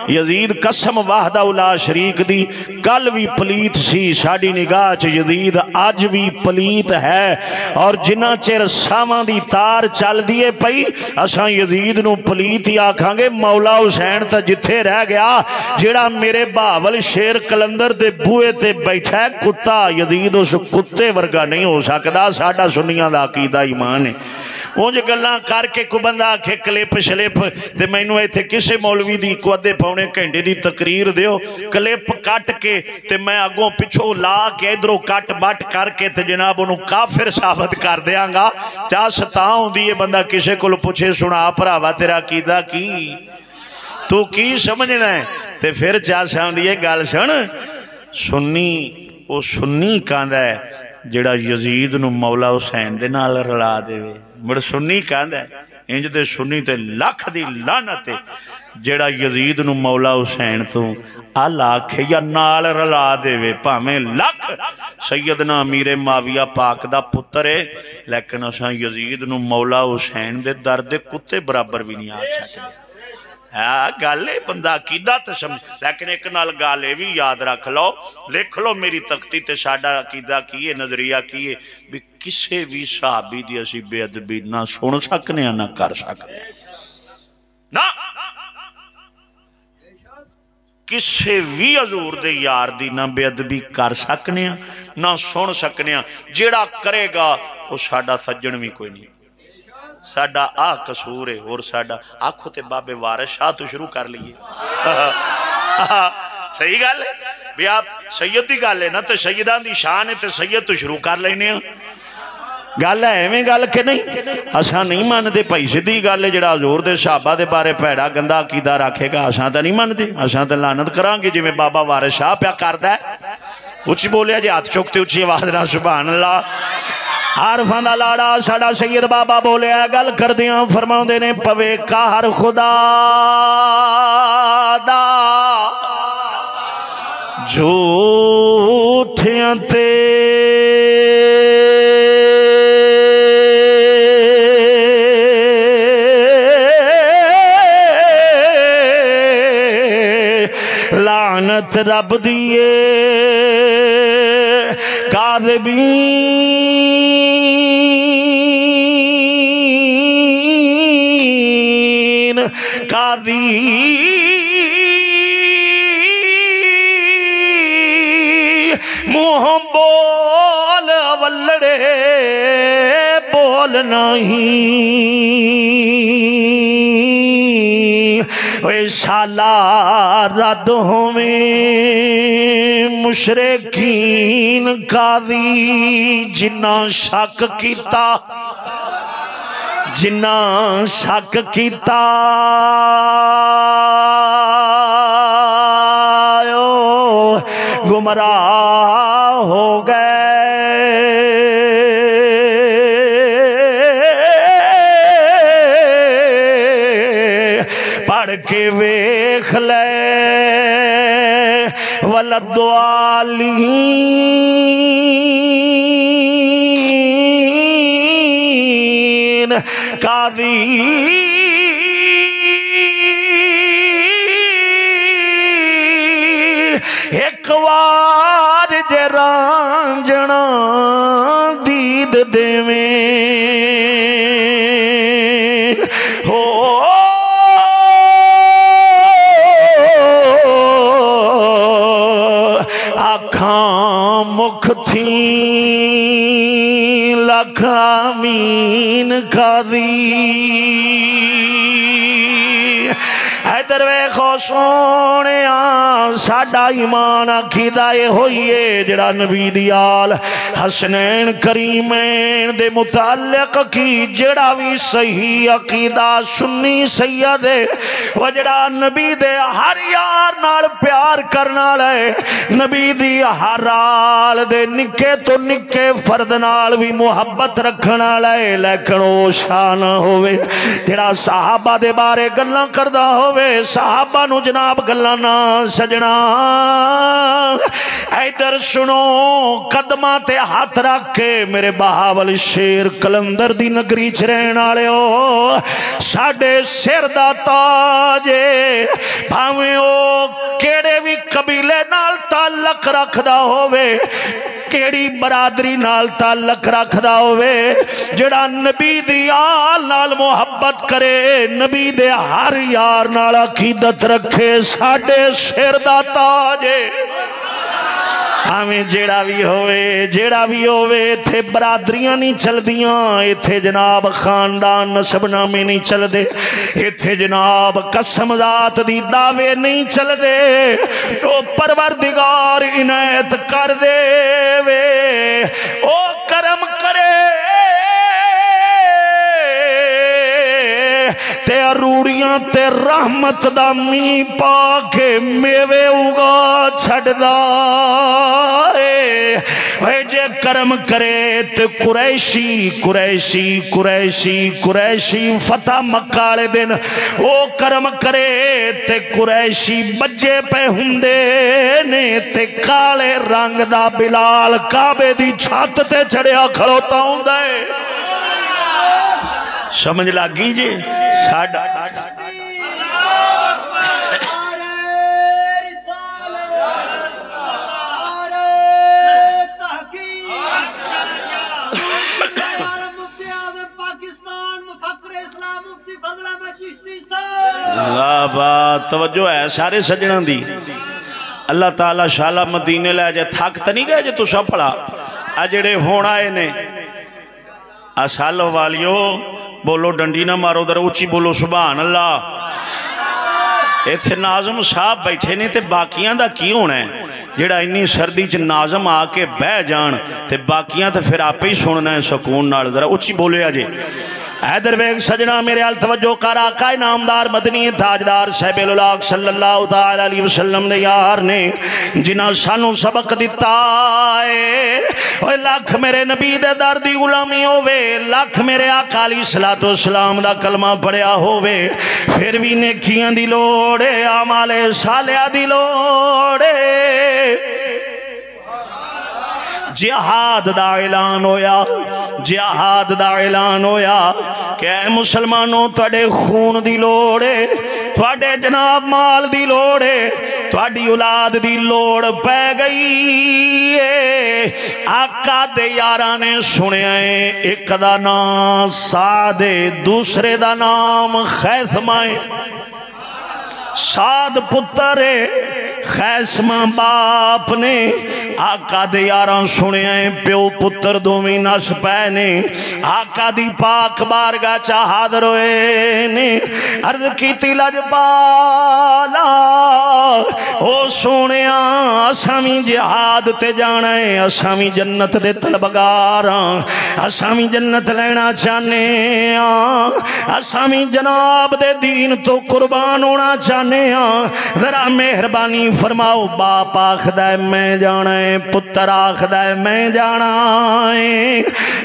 یزید قسم وحدہ لا شریک دی کل بھی پلیت سی ساڈی نگاہ چ یزید اج بھی پلیت ہے اور جنہ چر ساواں دی تار چل دیے پئی اساں یزید نو پلیت ہی آکھاں گے مولا حسین تا جتھے رہ گیا جڑا میرے باول شیر کلندر دے بوئے تے بیٹھا ہے کتا یزید اس کتے ورگا نہیں ہو سکتا ساڈا سنیاں دا عقیدہ ایمان ہے اونج گلاں کر کے کو بندہ آکھے کلپ شلپ تے مینوں ایتھے کسے مولوی دی کو ادھے پونے گھنٹے دی تقریر دیو کلپ کٹ کے تے میں اگوں پچھوں لا کے ادھروں کٹ بٹ کر کے تے جناب انہوں کافر ثابت کر دیاں گا چاہ ستا ہوندی ہے بندہ کسے کو پوچھے سنا بھراوا تیرا عقیدہ کی تو کی سمجھنا ہے تے پھر چاہ سامدی ہے گل سن سنی وہ سنی کاندا ہے جڑا یزید نو مولا حسین دے نال رلا دے مڑ سنی کاندا ہے انج دے سنی تے لکھ دی لعنت جڑا یزید نو مولا حسین تو ال آکھے یا نال رلا دے بھاویں لکھ سیدنا امیر معاویہ پاک دا پتر ہے لیکن اساں یزید نو مولا حسین دے درد کتے برابر بھی نہیں آکھ سکدے گالے بندہ عقیدہ تے سمجھ لیکن ایک نال گالے بھی یاد رکھ لو لکھ لو میری تختی تے ساڈا عقیدہ کیے نظریہ کیے بھی کسے بھی صحابی دی اسی بے ادبی نہ سن سکنے نہ کر سکنے نہ کسے بھی حضور دے یار دی نہ بے ادبی کر سکنے نہ سن سکنے جیڑا کرے گا وہ ساڈا سجن بھی کوئی نہیں ساڈا قصور ہے اور ساڈا آنکھوں تے بابے وارث شاہ تو شروع کر لیے صحیح گل ہے بھی آپ سید دی گل ہے نا تے سیدان دی شان ہے تے سید تو شروع کر لینے گل ہے میں گل کہ نہیں اساں نہیں ماندے بھائی سیدھی گل ہے جڑا حضور دے صحابہ دے بارے پیڑا گندا عقیدہ رکھے گا اساں تے نہیں ماندے اساں تے لعنت کران گے جویں بابا وارث شاہ پیا کردا ہے اچھی بولیا جی ہاتھ چکتے اچھی آواز نال سبحان اللہ عارفاں دا لاڑا ساڑا سید بابا بولیا گل کر دیاں فرماؤں دے نے پوے قہر خدا دا جھوٹیاں تے لعنت رب دیے کاذبین قاضی منہ بول ولڑے بول نہیں اے شالا رد ہوئیں مشرکین قاضی جنہ شک کیتا جنہ شک کیتا گمراہ ہو گئے پڑھ کے ویکھ لے ولدوالین قاضی ایک وار جے رانجنا دید دیویں ہو آکھاں مکھ تھیں لکھ آمین قاضی حیدر ویکھو سونیاں ساڈا ایمان عقیدہ ہوئیے جڑا نبی دی آل حسنین کریمین دے متعلق کی جڑا بھی صحیح عقیدہ سنی سید ہے وہ جڑا نبی دے ہر یار نال پیار کرنا لے نبی دی ہر آل دے نکے تو نکے فرد نال بھی محبت رکھنا لے لیکن او شان ہوئے جڑا صحابہ دے بارے گلاں کردہ ہوئے ہووے صحابہ نو جناب گلاں نہ سجنا ادھر سنو قدماں تے ہاتھ رکھ کے میرے بہاول شیر کلندر دی نگری چ رہن والےو ساڈے سر دا تاج بھاویں او کیڑے بھی قبیلے نال تعلق رکھدا ہووے کیڑی برادری نال تعلق رکھدا ہووے جڑا نبی دی آل نال محبت کرے نبی دے ہر یار نال عقیدت رکھے ساڈے سر دا تاج ہمیں جیڑا بھی ہوئے تھے برادریاں نہیں چل دیاں ایتھے جناب خاندان نسب نامے نہیں چل دے ایتھے جناب قسم ذات دی دعوے نہیں چل دے تو پروردگار عنایت کر دے وے او کرم کرے تے روڑیاں تے رحمت دا می پا کے میوے اگا چھڑ دا اے جے کرم کرے تے قریشی فتح مکہ والے دن او کرم کرے تے قریشی بجے پہ ہندے نے تے کالے رنگ دا بلال کعبے دی چھت تے چڑھیا کھڑوتا ہوندا ہے سمجھ لگی جی ساڈا توجہ ہے سارے سجنوں دی اللہ تعالیٰ شالا مدینے لے جائے تھک تو نہیں گئے جے تو سب پڑا اجڑے ہونا ہے نے اسالو والیو بولو ڈنڈی نہ مارو در اچھی بولو سبحان اللہ ایتھے ناظم صاحب بیٹھے نے تے باقیاں دا کی ہونا ہے جڑا انی سردی چ ناظم آ کے بہ جان تے باقیاں تے پھر آپ ہی سننا ہے سکون نال ذرا اچھی بولے آجے حیدر بیگ سجنا میرے حال توجہ کر آقا نامدار مدنی تاجدار صاحب الاولیاء صلی اللہ تعالی علیہ وسلم نے یار نے جنہاں سانو سبق دیتا ہے اوہ لاکھ میرے نبی دے در دی غلامی ہووے لاکھ میرے آقا علیہ الصلوۃ والسلام دا کلمہ پڑھیا ہووے پھر بھی نیکیاں دی لوڑے اعمال صالحہ دی لوڑے جہاد دا اعلان ہویا کہ اے مسلمانوں تواڈے خون دی لوڑے تواڈے جناب مال دی لوڑے تواڈی اولاد دی لوڑ پہ گئی ہے آقا دے یاراں نے سنیا ہے ایک دا نام سعد دوسرے دا نام خیثمہ سعد پتر خیثمہ باپ نے آقا دے یاراں سنے ہیں پیو پتر دومی نس پینے آقا دی پاک بارگاہ چا حاضر ہوئے نے عرض کی تیلج بالا او سونیاں اسامی جہاد تے جانا ہے اسامی جنت دے طلبگاراں اسامی جنت لینا چاہنے اسامی جناب دے دین تو قربان ہونا چاہنے ذرا مہربانی فرماؤ باپ آخدہ ہے میں جانا ہے پتر آخدہ ہے میں جانا ہے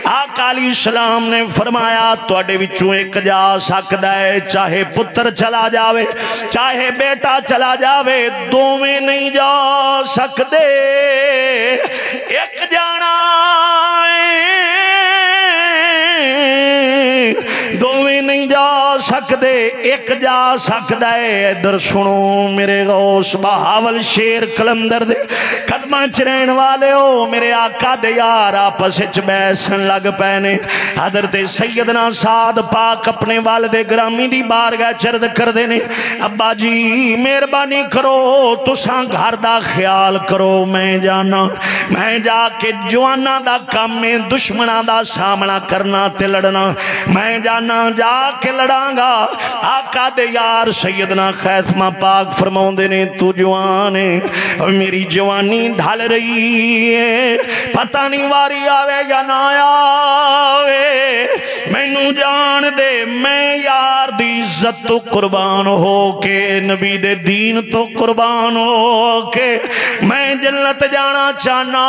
آقا علیہ السلام نے فرمایا توڑے وچوں ایک جا سکتا ہے چاہے پتر چلا جاوے چاہے بیٹا چلا جاوے دو میں نہیں جا سکتے ایک جانا دو میں نہیں جا سکتے ایک جا سکتا ہے ادھر سنو میرے غوث بہاول شیر کلندر دے قدمہ چرین والے ہو میرے آقا دے یار آپس اچ بیسن لگ پینے حضرت سیدنا سعد پاک اپنے والد گرامی دی بارگاہ چرد کر دینے ابا جی مہربانی کرو تساں گھر دا خیال کرو میں جانا میں جا کے جوانا دا کام میں دشمنہ دا سامنا کرنا تے لڑنا میں جانا جا کے لڑاں گا آقا دے یار سیدنا خیثمہ پاک فرماؤں دینے تو جوان ہے میری جوانی ڈھال رہی ہے پتہ نہیں واری آوے یا نہ آوے میں نو جان دے میں یار دی عزت تو قربان ہو کے نبی دے دین تو قربان ہو کے میں جنت جانا چاہنا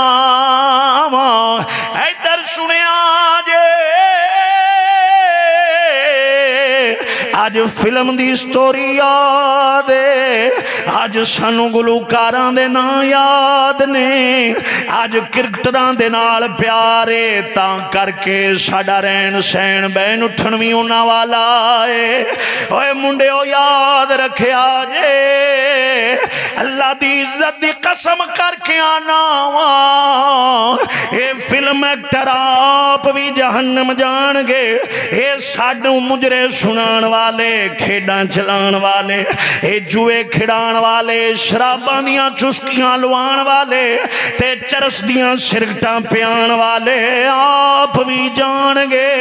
ادھر سنیا جے اج فلم دی سٹوری یاد ہے، اج سانو گلوکاراں دے نا یاد نے، اج کرکٹراں دے نال پیارے، تاں کر کے ساڈا رہن سہن بہن اٹھن وی انہاں والا ہے۔ اوے منڈیو یاد رکھیا جے، اللہ دی عزت دی قسم کر کے آنا وا، اے فلم ایکٹر آپ بھی جہنم جان گے، اے ساڈو مجرے سنان والے، کھیڈاں چلان والے، اے جوئے کھڑان والے، شراباں دیاں چسکیاں لوان والے تے چرس دیاں سرکٹاں پیان والے آپ بھی جان گے،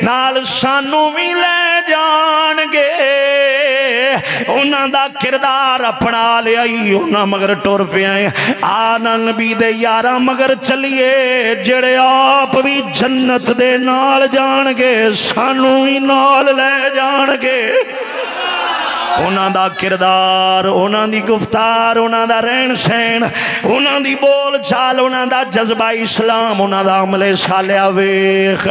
نال سانو بھی لے جان گے۔ انہاں دا کردار اپنا لیا ہی، انہاں مگر ٹور پہ آئے، آنا نبی دے یارہ مگر چلیے، جڑے آپ بھی جنت دے نال جان گے، سانو ہی نال لے جان گے۔ انہاں دا کردار، انہاں دی گفتار، انہاں دا رہن سہن، انہاں دی بول چال، انہاں دا جذبہ اسلام، انہاں دا عمل صالح ویکھ،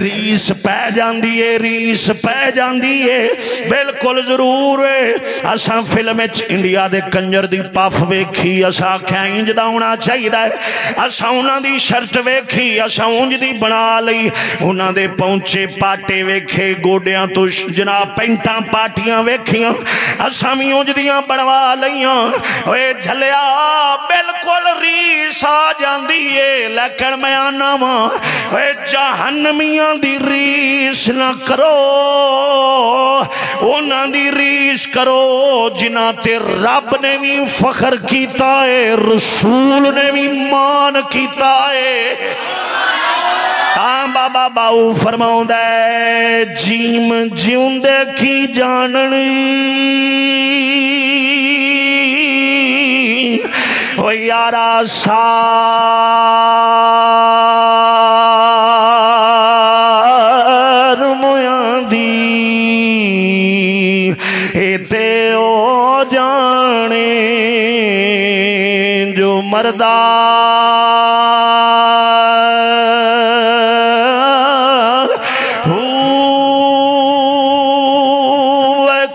ریس پہ جاندی ہے، ریس پہ جاندی ہے، بالکل ضرور ہے۔ اساں فلم وچ انڈیا دے کنجر دی پف ویکھی، اساں آکھیا انج دا ہونا چاہیے، اساں انہاں دی شرٹ ویکھی، اساں انج دی بنا لئی، انہاں دے پہنچے پاٹے ویکھے، گوڈیاں تو جناب پینٹاں پاٹیاں ویکھیاں، اساں بھی انج دیاں بنوا لیاں۔ اوے جھلیا بالکل ریس آ جاندی ہے، لیکن میں آنا وا، اوے جہنمیاں دی ریس نہ کرو، انہاں دی ریس کرو جنہاں تے رب نے بھی فخر کیتا ہے، رسول نے بھی مان کیتا ہے۔ ہاں بابا باؤ فرماؤں دے، جیم جیون دے کی جاننی، او یارا سار مویاں دی، اے تے او جانے جو مردہ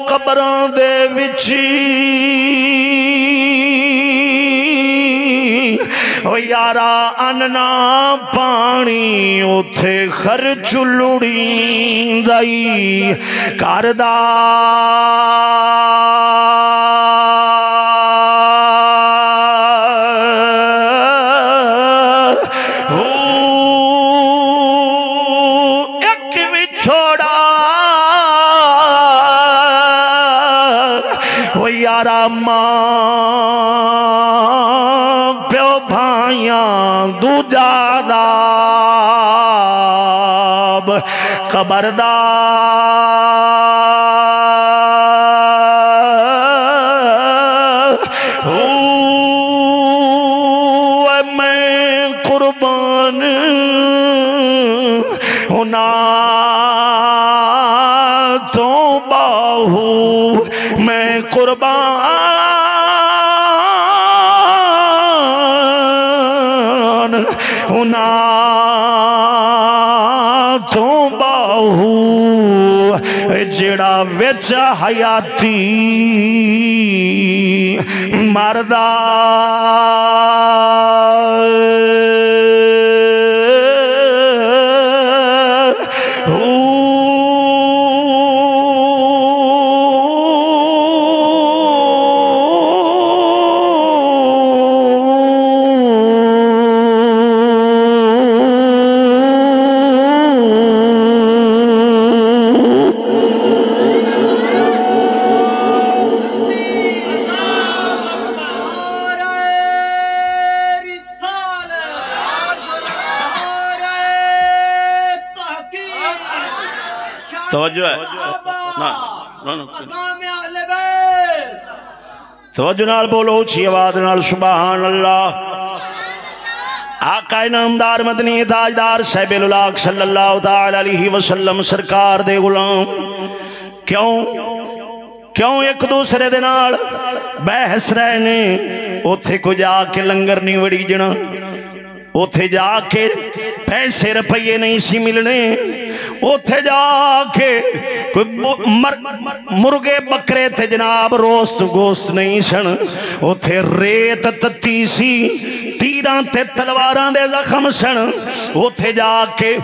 قبران دے وچی، او یارا اننا پانی اتھے خرچ لڑیں دائی کاردہ، ایک بھی چھوڑا وہ یارا ماں پیو بھائیاں دو جاداب خبردار، میں قربان ہونا تو باہو، میں قربان ہونا تو باہو، جڑا وچ حیاتی مردہ توجہ ہے، توجہ نال بولو اچھی آواز نال سبحان اللہ۔ آقا نامدار مدنی تاجدار صاحب الاولیاء صلی اللہ تعالی علیہ وسلم سرکار دے غلام کیوں ایک دوسرے دے نال بحث رہنے، اوتھے کو جا کے لنگر نہیں وڑی جنا، اوتھے جا کے پیسے روپیے نہیں سی ملنے، اوتھے جا کے کوئی مرغے بکرے تھے جناب، روست گوست نہیں سن، اوتھے ریت تتی سی، تیراں تے تلواراں دے زخم سن، اوتھے جا کے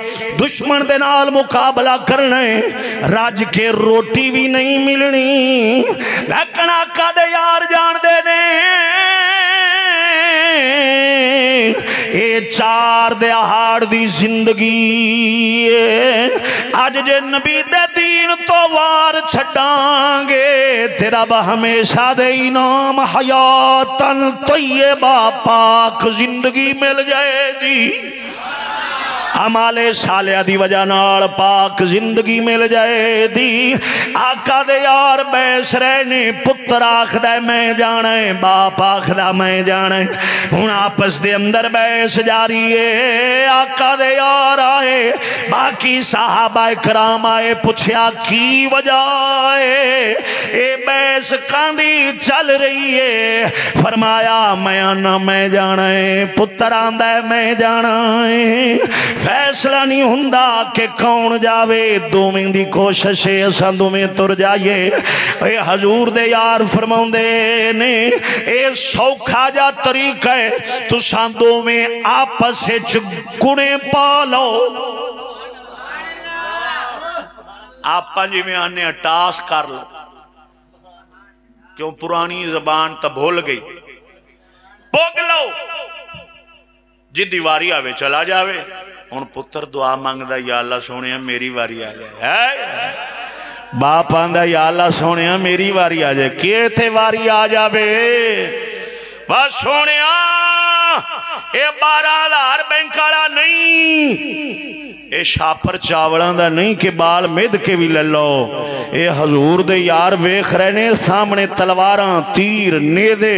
دشمن دے نال مقابلہ کرنے، راج کے روٹی بھی نہیں ملنی، لیکن آقا دے یار جان دے نے اے چار دہاڑ دی زندگی اج جے نبی دے دین تو وار چھڈاں گے تیرا با ہمیشہ دے انعام حیاتن طیبہ پاک زندگی مل جائے دی، عمال صالحہ دی وجہ نال پاک زندگی مل جائے دی۔ آقا دے یار بیس رہنے، پتر آخدہ میں جانا ہے، باپ آخدہ میں جانا ہے، ہن آپس دے اندر بیس جاری ہے۔ آقا دے یار آئے، باقی صحابہ کرام آئے، پوچھیا کی وجہ ہے اے بیس کاندی چل رہی ہے؟ فرمایا میں آنا میں جانا ہے، پتر آندہ ہے میں جانا ہے، فیصلہ نہیں ہوندا کہ کون جاوے، دومیں دی کوشش ہے اساں دومیں تر جائیے۔ اے حضور دے یار فرماؤں دے نے اے سوکھا جا طریقہ ہے، تو ساں دومیں آپس سے گنے پالو۔ آپ جی میں آنے ٹاس کر لو، کیوں پرانی زبان تا بھول گئی، پوگ لو، جی دیواری آوے چلا جاوے۔ ان پتر دعا مانگدا یا اللہ سونے میری واری آ جائے، باپ آندا یا اللہ سونے میری واری آ جائے، کیے تھے واری آ جاوے؟ بس سونے اے 12,000 بینک والا نہیں، اے شاپر چاوڑاں دا نہیں کہ بال مد کے بھی لے لو، اے حضور دے یار ویکھ رہنے سامنے تلواراں تیر نیدے،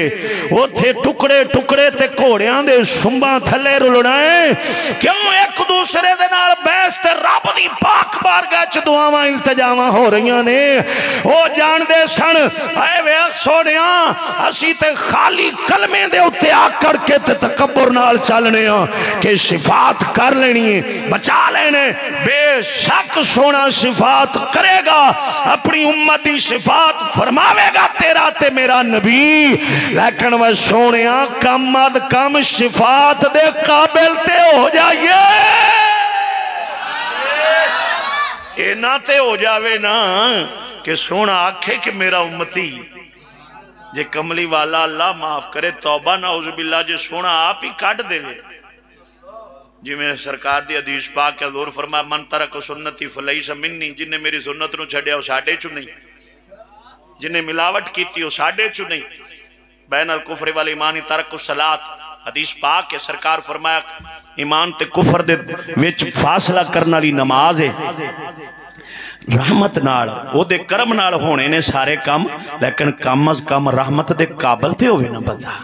وہ تھے ٹکڑے ٹکڑے تے گھوڑیاں دے سنباں تھلے رلڑائیں، کیوں ایک دوسرے دے نال بحث تے رب دی پاک بارگاہ چ دعاواں التجاواں ہو رہیاں نے۔ او جان دے سن اے ویکھ سونیاں اسی تے خالی کلمے دے اوتے آکڑ کے تے تکبر نال چلنے ہاں کہ صفات کر لینی ہے، بچا لینے، بے شک سونا صفات کرے گا، اپنی امت دی صفات فرماوے گا تیرا تے میرا نبی، لیکن وہ سونیاں کم از کم صفات دے قابل تے ہو جائیے، اے نہ تے ہو جاوے نا کہ سونا آکھے کہ میرا امتی جے کملی والا اللہ معاف کرے، توبہ نعوذ باللہ، جے سونا آپ ہی کٹ دے وے، جی میں سرکار دی حدیث پاک کے حضور فرمایا من ترک سنتی فلیس منی، جن نے میری سنت نو چھڑیا وہ ساڈے چو نہیں، جن نے ملاوٹ کیتی وہ ساڈے چو نہیں، بین الکفر والایمان ترک الصلاۃ، حدیث پاک کے سرکار فرمایا ایمان تے کفر دے وچ فاصلہ کرنا لی نماز ہے، رحمت نال او دے کرم نال ہونے نے سارے کام، لیکن کم از کم رحمت دے قابل تے ہوئے نا بندہ،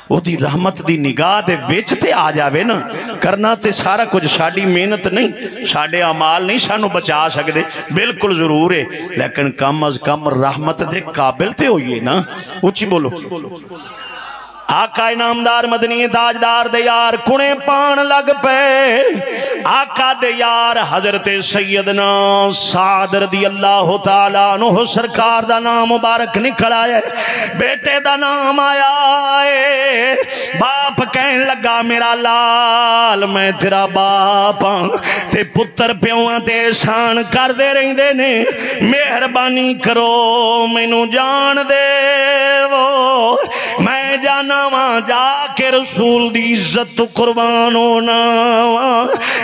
او دی رحمت دی نگاہ دے وچ تے آ جاوے نا، کرنا تے سارا کچھ ساڑی محنت نہیں، ساڑے عمال نہیں سانو بچا سکدے، بالکل ضرور ہے، لیکن کم از کم رحمت دے قابل تے ہوئے نا، اچھی بولو۔ آقا انعامدار مدنی تاجدار دے یار کنے پان لگ پے، آقا دے یار حضرت سیدنا سعد رضی اللہ تعالیٰ عنہ سرکار دا نام مبارک نکل آئے، بیٹے دا نام آیا ہے، باپ کہن لگا میرا لال میں تیرا باپ ہاں، تے پتر پیوان تے احسان کر دے رہی دے نے، مہربانی کرو مینوں جان دے وہ، میں جانا وہاں جا کے رسول دی عزت تو قربان ہونا،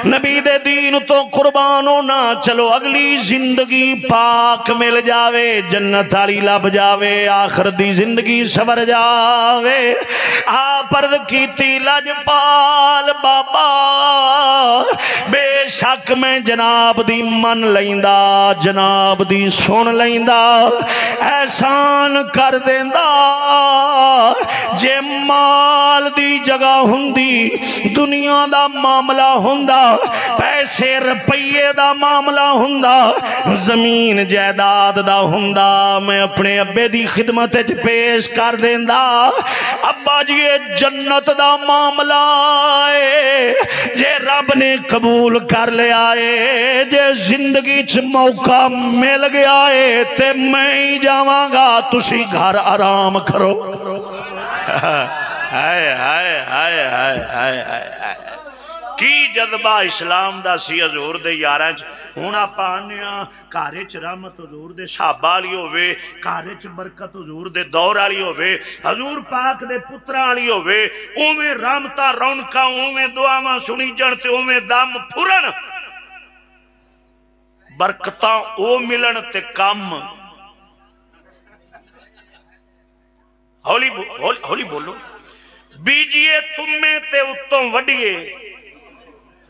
نبی دے دین تو قربان ہونا، چلو اگلی زندگی پاک مل جاوے، جنت علی لب جاوے، آخر دی زندگی سور جاوے۔ آپ عرض کیتی لجپال بابا بے شک میں جناب دی من لیندا، جناب دی سن لیندا، احسان کر دیندا، جے مال دی جگہ ہندی، دنیا دا معاملہ ہندا، پیسے رپیے دا معاملہ ہندا، زمین جائیداد دا ہندا، میں اپنے ابے دی خدمت پیش کر دیندا، ابا جی جنت دا معاملہ ہے، جے رب نے قبول کر لیا ہے جے زندگی چ موقع مل گیا ہے تے میں ہی جاواں گا تسی گھر آرام کرو ہائے ہائے ہائے ہائے ہائے ہائے کی جذبہ اسلام دا سی حضور دے یاراں چ ہن آپاں آنے گھر وچ رحمت حضور دے صحابہ والی ہوے گھر وچ برکت حضور دے دور والی ہوے حضور پاک دے پتراں والی ہوے اوویں رحمتاں رونقاں اوویں دعاواں سنی جان تے اوویں دم پھرن برکتاں او ملن تے کم ہولی بولو بیجیے تمیں تے اتوں وڈیے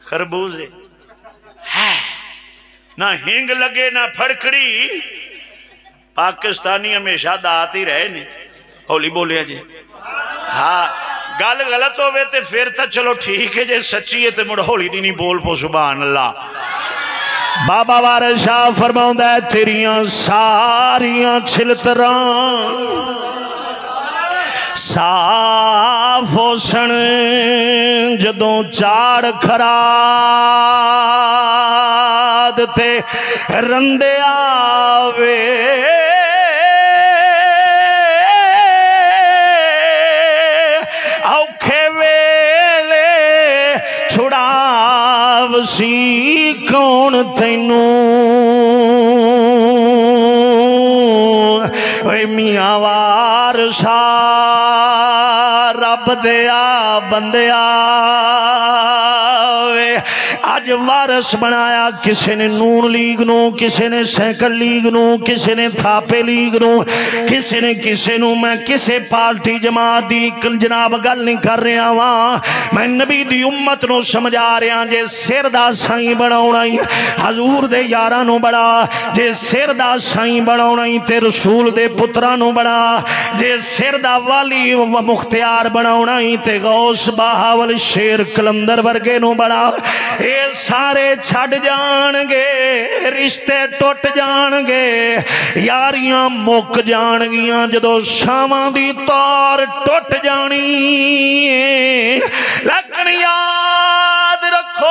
خربوزے نہ ہنگ لگے نہ پھڑکڑی پاکستانی ہمیشہ دات ہی رہے نہیں ہولی بولیا جی ہاں گل غلط ہوئے تے پھر تا چلو ٹھیک ہے جے سچی ہے تے مڑ ہولی دی نہیں بول پو سبحان اللہ بابا وارث شاہ فرماؤں ہے تیریاں ساریاں چھلتران صاف ہو سن جدوں چاڑ کھراد تے رندے آوے اوکھے ویلے چھڑاو سی کون تینوں اے میاں وارثا رب دیا بندیا آج وارث بنایا کسی نے نون لیگ نو کسی نے سیکل لیگ نو کسی نے تھاپے لیگ نو کسی نو میں کسی پارٹی جماعت دی جناب گل نہیں کر رہا وہاں میں نبی دی امت نو سمجھا رہا جے سر دا سائیں بناونا ہی حضور دے یاراں نو بڑا جے سر دا سائیں بناونا ہی تے رسول دے پتراں نو بڑا جے سر دا والی و مختیار بناونا ہی تے غوث بہاول شیر کلندر ورگے نو بڑا اے سارے چھڑ جان گے رشتے ٹوٹ جان گے یاریاں مک جان گیاں جدو شاماں دی تار ٹوٹ جانی لیکن یاد رکھو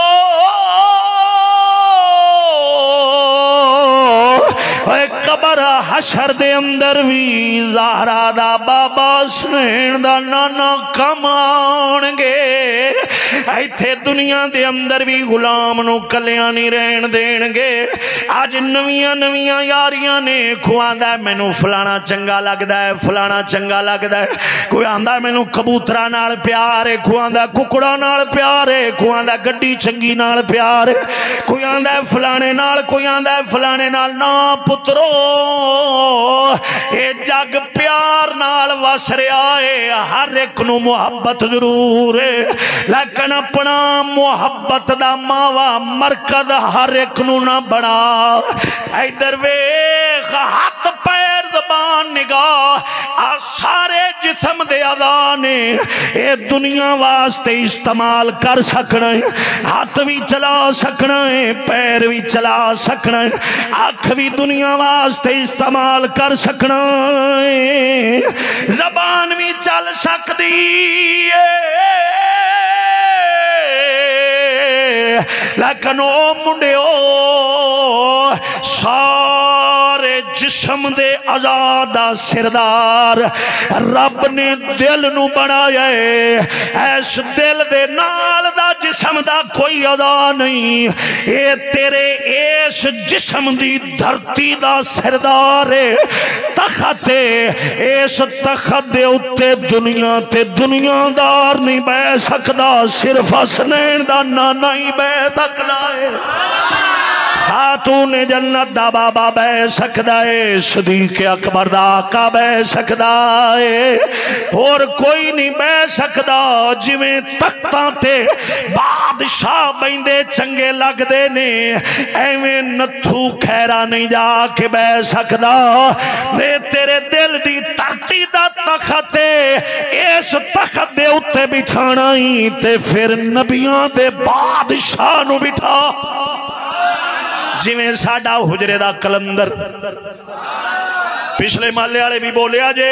اے قبر حشر دے اندر بھی زہرا دا بابا سین دا نانا کم آن گے ایتھے دنیا دے اندر بھی غلام نو کلیاں نہیں رہن دین گے آج نویاں یاریاں نے کھواندا ہے مینوں فلانا چنگا لگدا ہے فلانا چنگا لگدا ہے کوئی آندا ہے مینوں کبوتراں نال پیار ہے کوئی آندا ککڑاں نال پیار ہے کوئی آندا گڈی چنگی نال پیار ہے کوئی آندا ہے فلانے نال کوئی آندا ہے فلانے نال نا پترو اے جگ پیار نال وس رہا ہے ہر ایک نو محبت ضرور ہے لیکن اپنا محبت دا ماوا مرکز ہر ایک نو نہ بنا ادھر ویکھ ہاتھ پیر زبان نگاہ سارے جسم دے اعضاء نے اے دنیا واسطے استعمال کر سکنا ہے ہاتھ بھی چلا سکنا ہے پیر بھی چلا سکنا ہے آنکھ بھی دنیا واسطے استعمال کر سکنا ہے زبان بھی چل سکتی ہے لیکن او منڈیو سارے جسم دے آزادہ سردار رب نے دل نو بنایا ہے ایس دل دے نال دا جسم دا کوئی ادا نہیں اے تیرے ایس جسم دی دھرتی دا سردار ہے تخت ایس تخت دے اتے دنیا تے دنیا دار نہیں بے سکدا صرف حسنین دا نانا ہی بے سکدا ہے خاتون جنت دا بابا بے سکدا ہے صدیق اکبر دا آقا بے سکدا ہے اور کوئی نہیں بے سکدا جویں تختاں تے بادشاہ بیندے چنگے لگ دے نے ایویں نتھو کھیرا نہیں جا کے بے سکدا دے تیرے دل دی ترتی دا تخت اس تخت دے اتے بٹھانا ہی تے پھر نبیاں دے بادشاہ نو بٹھا جویں ساڈا حجرے دا کلندر پچھلے محلے والے بھی بولیا جے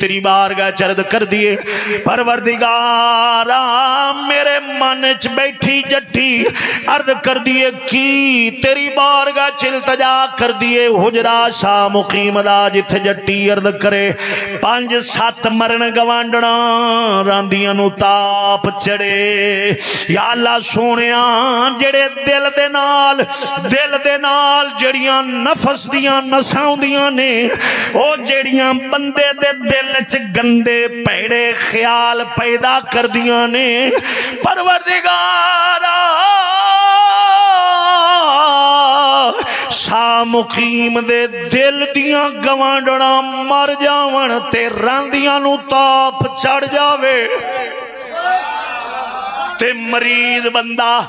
تیری بارگاہ چرد کر دیے پروردگارا میرے من چ بیٹھی جٹی عرض کر دیے کی تیری بارگاہ چلتجا کر دیے حجرہ شاہ مقیم دا جتھے جٹی عرض کرے 5-7 مرن گوانڈنا راندیاں نو تاپ چڑے یا اللہ سونیاں جڑے دل دے نال جڑیاں نفس دیاں نساؤں دیاں نے او جڑیاں بندے دے دل چ گندے پیڑے خیال پیدا کر دیاں نے پروردگارا شاہ مقیم دے دل دیاں گوانڈنا مر جاون تے راندیاں نو تاپ چڑھ جاوے تے مریض بندہ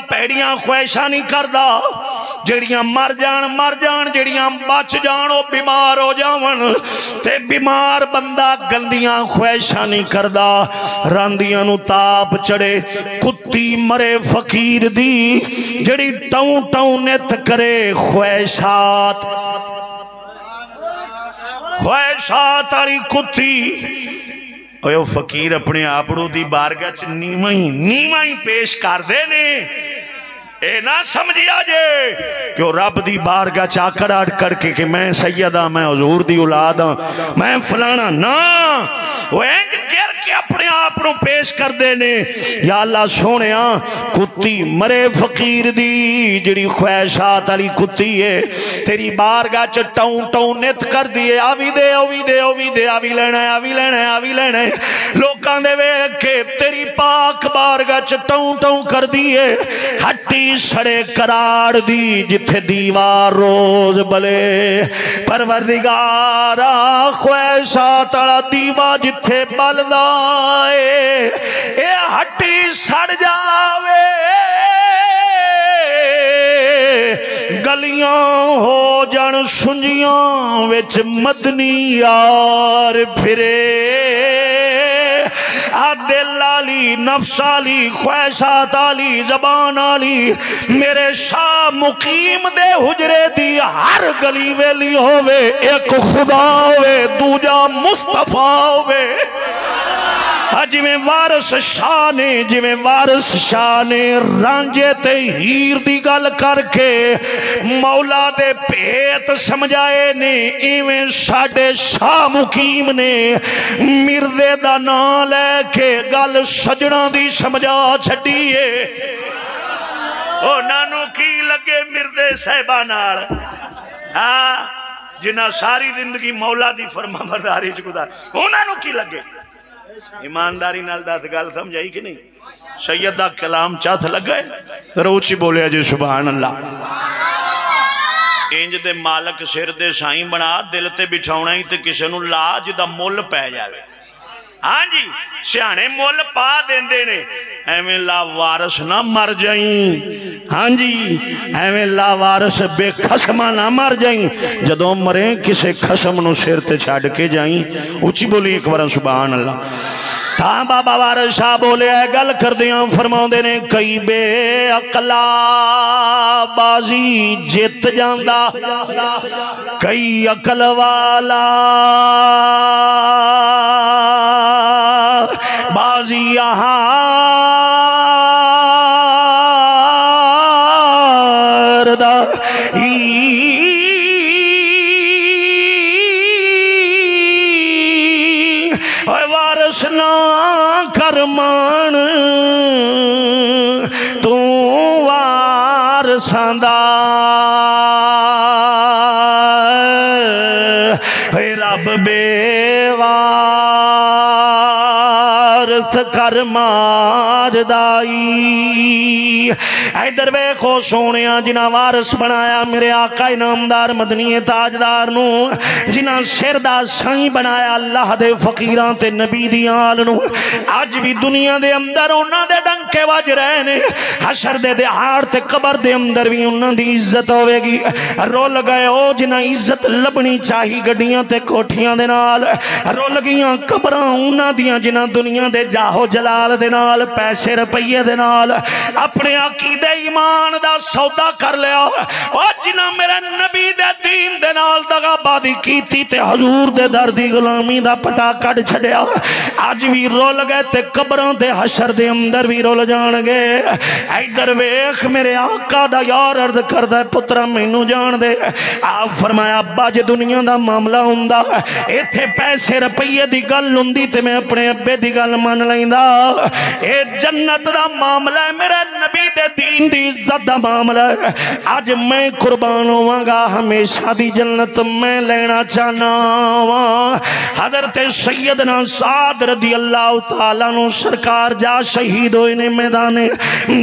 پیڑیاں خواہشاں نہیں کردا جڑیاں مر جان جڑیاں بچ جان او بیمار ہو جاون تے بیمار بندہ گندیاں خواہشاں نہیں کردا راندیاں نو تاپ چڑے کتی مرے فقیر دی جڑی ٹاؤں ٹاؤں نت کرے خواہشات والی کتی اوہ فقیر اپنے آپڑوں دی بارگاہ چ نیمائی پیش کر دے نے اے نہ سمجھیا جے کہ وہ رب دی بارگاہ چ آکڑ اڑ کے کہ میں سیدہ میں حضور دی اولاد ہاں میں فلانا نا وہ انج گر کے اپنے آپڑوں پیش کر دے نے یا اللہ سونیا کتی مرے فقیر دی جڑی خواہشات والی کتی ہے تیری بارگاہ چ ٹاؤں ٹاؤں نت کر دیے آوی دے آوی لینا ہے لوکاں دے ویکھ کے تیری پاک بارگاہ چ ٹاؤں ٹاؤں کر دیے ہٹی سڑے کراڑ دی جتھے دیوار روز بلے پروردگارا خواہشات والا دیوا جتھے بلدائے اے ہٹی سڑ جاوے گلیاں ہو جان سنجیاں وچ مدنی یار پھرے دل آلی نفس آلی خواہشات آلی زبان آلی میرے شاہ مقیم دے حجرے دی ہر گلی ویلی ہووے ایک خدا ہووے دوجا مصطفیٰ ہووے جویں وارث شاہ نے رانجے تے ہیر دی گل کر کے مولا دے پیت سمجھائے نے ایویں ساڈے شاہ مقیم نے مردے دا نام لے کے گل سجنا دی سمجھا چھڈیے او نانو کی لگے مردے صاحبہ نال ہاں جنہاں ساری زندگی مولا دی فرما برداری چ گزار انہاں نو کی لگے ایمانداری نال دس گل سمجھائی کہ نہیں سید دا کلام چاہت لگا ہے روچی بولیا جی سبحان اللہ انج دے مالک سر دے سائیں بنا دل تے بچھاؤنا ہی تے کسے نو لاج دا مول پہ جاوے ہاں جی سیانے مول پا دیندے نے ایویں لا وارث نہ مر جائیں ہاں جی ایویں لا وارث بے خسمہ نہ مر جائیں جدوں مریں کسے خسم نو سر تے چھاڑ کے جائیں اچھی بولی ایک بار سبحان اللہ تھا بابا وارث شاہ بولے اے گل کر دیاں فرماؤں دے نے کئی بے عقلا بازی جت جاندہ کئی عقل والا بازی ہار دا وارث نہ کرمان تو وارثاں دا رب بے وارث کر مار دائی ایدر ویکھو سونیاں جنہ وارث بنایا میرے آقا انعامدار مدنی تاجدار نو جنہ سر دا سائیں بنایا اللہ دے فقیران تے نبی دیاں آل نو آج بھی دنیا دے اندر انہاں دے ڈنکے وج رہے نے حشر دے دہاڑ تے قبر دے اندر بھی انہاں دی عزت ہوئے گی رول گئے او جنہ عزت لبنی چاہی گڑیاں تے کوٹھیاں دے نال رول گیاں قبراں انہاں دیاں جنہ دنیا دے جاہو جلال دے نال پیسے روپیے دے نال اپنے عقیدے ایمان دا سودا کر لیا اور جنہ میرے نبی دے دین دے نال دغا بازی کیتی تے حضور دے در دی غلامی دا پٹا کٹ چھڑیا آج بھی رول گئے تے قبروں تے حشر دے اندر بھی رول جان گے ایدر ویخ میرے آقا دا یار عرض کردہ پترہ مینو جان دے آپ فرمایا ابا جے دنیا دا معاملہ ہوندا ایتھے پیسے روپیے دی گل ہوندی تے میں اپنے ابے دی گل مان لیندا اے جنت دا معاملہ ہے میرے نبی دے دین دی عزت دا معاملہ ہے آج میں قربان ہواں گا ہمیشہ دی جنت میں لینا چاہنا حضرت سیدنا سعد رضی اللہ تعالیٰ نو سرکار جا شہید ہوئے نے میدان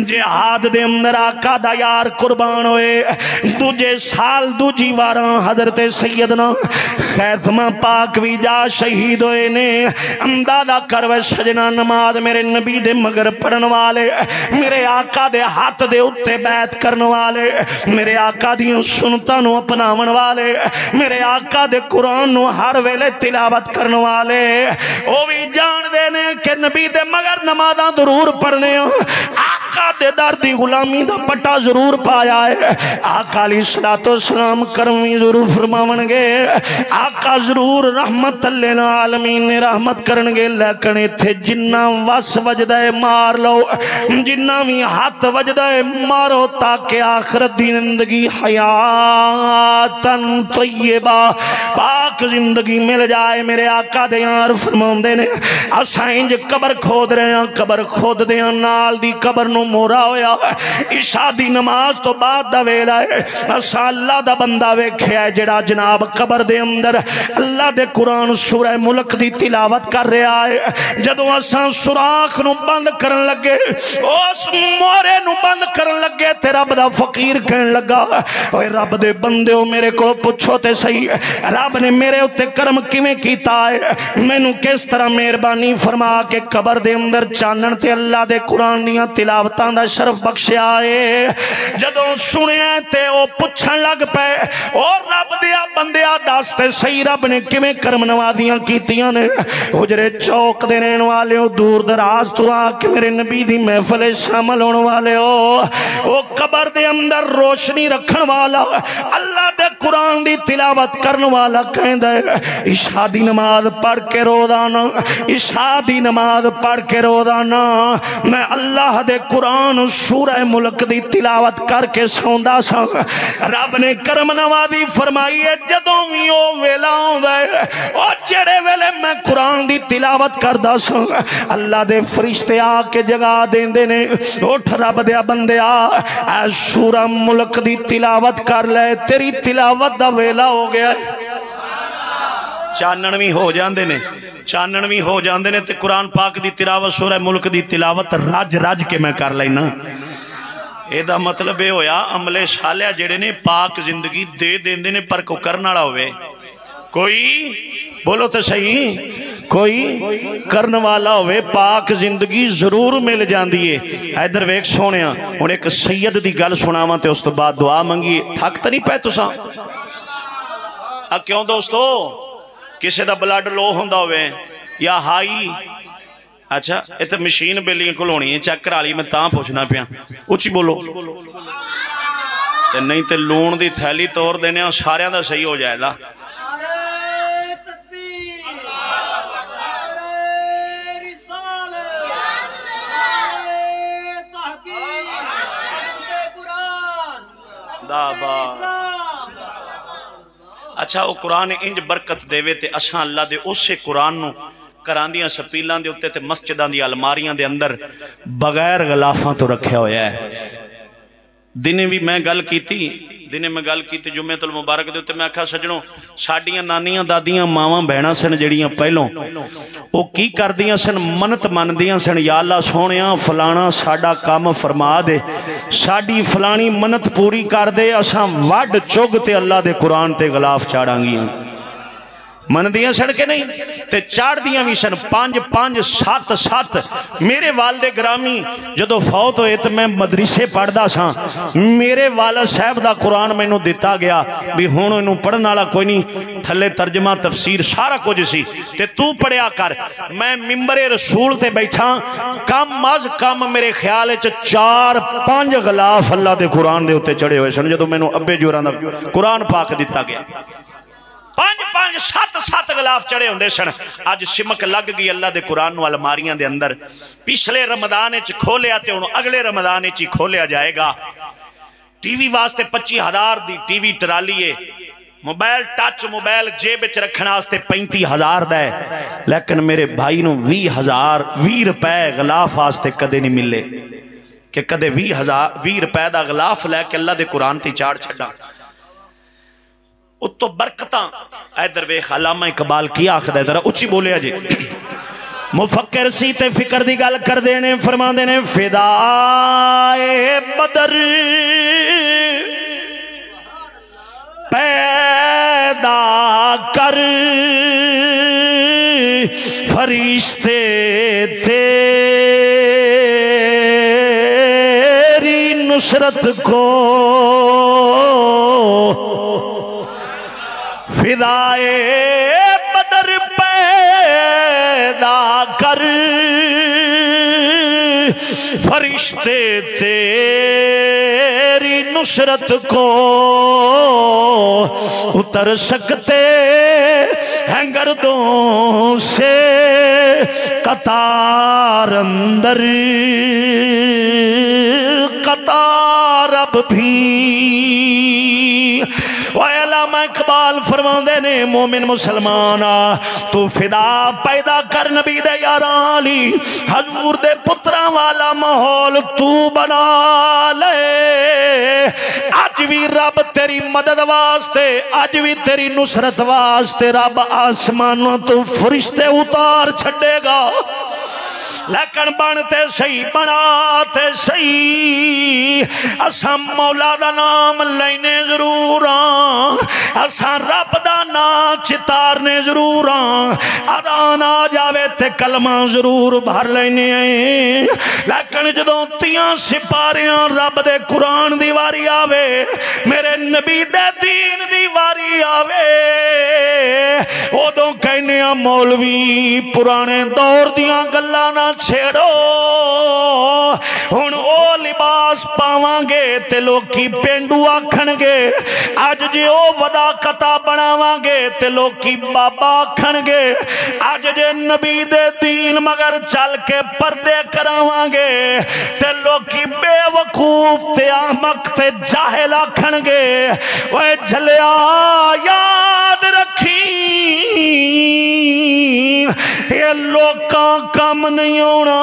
جہاد دے اندر آقا دا یار قربان ہوئے دوجے سال دوجی واراں حضرت سیدنا خیثمہ پاک بھی جا شہید ہوئے نے اندازہ کروے سجنا نماز میرے نبی دے مگر پڑھن والے میرے آقا دے ہاتھ دے اتے بیعت کرن والے میرے آقا دیوں سنتاں نو اپناون والے میرے آقا دے قرآن نو ہر ویلے تلاوت کرن والے او بھی جان دے نے کہ نبی دے مگر نمازاں ضرور پڑھنے آقا دے در دی غلامی دا پٹا ضرور پایا ہے آقا علیہ السلام کرمی ضرور فرماون گے آقا ضرور رحمت للعالمین نے رحمت کرنگے لیکن تھے جنہ وس وجدہ مار لو جنہ بھی ہاتھ وجدہ مارو تاکہ آخرت دی زندگی حیاتاً طیبہ پاک زندگی مل جائے میرے آقا دے یار فرمان دے نے اسائنج قبر کھود رہے ہیں قبر کھود دے ہیں نال دی قبر نو مورا ہویا عشاء دی نماز تو بعد دا ویلا ہے اسا اللہ دا بندہ ویکھے ہے جڑا جناب قبر دے اندر اللہ دے قرآن سورہ ملک دی تلاوت کر رہا ہے جدو اساں سوراخ نو بند کرن لگے اس مورے نو بند کرن لگے تے رب دا فقیر کہن لگا اوے رب دے بندے ہو میرے کو پوچھو تے صحیح رب نے میرے اتے کرم کیویں کیتا ہے مینوں کس طرح مہربانی فرما کے قبر دے اندر چانن تے اللہ دے قرآن دیاں تلاوتاں دا شرف بخشیا ہے جدو سنیا تے او پوچھن لگ پے اور رب دیا بندیا دستے صحیح رب نے کیویں کرم نوازیاں کیتیاں نے حجرے چوک دے رہن والے ہو دور دراز تو آ کے میرے نبی دی محفل شامل ہونے والے ہو وہ قبر دے اندر روشنی رکھن والا اللہ دے قرآن دی تلاوت کرن والا کہندہ ہے عشاء دی نماز پڑھ کے روزانہ عشاء دی نماز پڑھ کے روزانہ میں اللہ دے قرآن سورہ ملک دی تلاوت کر کے سوندا سا رب نے کرم نوازی فرمائی ہے جدوں بھی او ویلا ہوندا ہے او جڑے ویلے میں قرآن دی تلاوت کردا سا اللہ دے فرشتے آ کے جگا دیندے نے اٹھ رب دے بندیا اے سورہ ملک دی تلاوت کر لے تیری تلاوت دا ویلا ہو گیا ہے چانن بھی ہو جاندے نے چانن بھی ہو جاندے نے تے قرآن پاک دی تلاوت سورہ ملک دی تلاوت رج رج کے میں کر لینا اے دا مطلب اے ہویا عملے شالیا جڑے نے پاک زندگی دے دیندے نے پر کو کرنا والا ہوئے کوئی بولو تو صحیح کوئی کرن والا ہوئے پاک زندگی ضرور مل جاندی ہے ایدر ویک سونیا انہیں ایک سید دی گل سناواں تے اس تو بعد دعا منگی تھک تا نہیں پہ تساں کیوں دوستو کسے دا بلڈ لو ہوندا ہوئے یا ہائی اچھا یہ تو مشین بیلیاں کو لونی ہے چیک کرا لی میں تاں پوچھنا پیا اچھی بولو نہیں تے لون دی تھیلی توڑ دینے اور ساریاں دا صحیح ہو جائے دا اچھا وہ قرآن انج برکت دے وے تے اساں اللہ دے اسے قرآن نو کراندیاں سپیلان دے اتے تے مسجدان دی علماریاں دے اندر بغیر غلافاں تو رکھے ہویا ہے دنے بھی میں گل کیتی جمعہ المبارک دے اتے میں آکھا سجنوں ساڑیاں نانیاں دادیاں ماواں بہناں سن جڑیاں پہلوں وہ کی کر دیاں سن منت من دیاں سن یا اللہ سونیاں فلانا ساڑا کام فرما دے ساڑی فلانی منت پوری کر دے اساں وڈ چگ تے اللہ دے قرآن تے غلاف چاڑاں گیاں من دیاں سن کے نہیں تے چاڑ دیاں بھی سن 5 5 7 7 میرے والد گرامی جدو فوت ہوئے تو میں مدرسے پڑھدا سا میرے والد صاحب دا قرآن میں دتا گیا بھی ہون انہوں پڑھن والا کوئی نہیں تھلے ترجمہ تفسیر سارا کچھ سی تے تو پڑھیا کر میں ممبر رسول تے بیٹھا کم از کم میرے خیال 4 5 غلاف اللہ دے قرآن دے ہوتے چڑھے ہوئے سن جدو میں ابے جوراں دا قرآن پاک دتا گیا 5 5 7 7 غلاف چڑھے ہوندے سن اج سمک لگ گئی اللہ دے قرآن نو الماریاں دے اندر پچھلے رمضان وچ کھولیا تے ہن اگلے رمضان وچ کھولیا جائے گا ٹی وی واسطے 25,000 دی ٹی وی ٹرالی ہے موبائل ٹچ موبائل جیب وچ رکھن واسطے 35,000 دا ہے لیکن میرے بھائی نو 20 روپے غلاف واسطے کدے نہیں ملے کہ کدے 20 روپے دا غلاف لے کے اللہ دے قرآن تے چاڑ چھڈا اتو برکتاں ایدر ویخ علامہ اقبال کیا آخد ہے ذرا اچھی بولے جی مفکر سی تے فکر دی گل کر دینے فرما دینے فدائے بدر پیدا کر فرشتے تیری نصرت کو فدائے بدر پیدا کر فرشتے تیری نصرت کو اتر سکتے ہیں گردوں سے قطار اندر قطار اب بھی علامہ اقبال فرماندے نے مومن مسلمانا تو فدا پیدا کر نبی دے یارانی حضور دے پترا والا ماحول تو بنا لے آج بھی رب تیری مدد واسطے آج بھی تیری نصرت واسطے رب آسمانوں تو فرشتے اتار چھڑے گا لیکن بنتے صحیح بناتے صحیح اساں مولا دا نام لینے ضرور اساں رب دا نام چتارنے ضرور ادان آ جاوے تے کلمہ ضرور بھر لینے لیکن جدوں تیاں سپاریاں رب دے قرآن دی واری آوے میرے نبی دے دین دی واری آوے ادوں کہنے مولوی پرانے دور دیاں گلاں نہ چھیڑو ہن او لباس پاواں گے تے لوکی پینڈو آکھن گے اج جے او ودا بناواں گے تے لوکی بابا آکھن گے اج جے نبی دے دین مگر چل کے پردے کراواں گے تے لوکی بے وقوف تے احمق تے جاہل آکھن گے اوے جھلیا یاد رکھی یہ لوکاں کم نہیں ہونا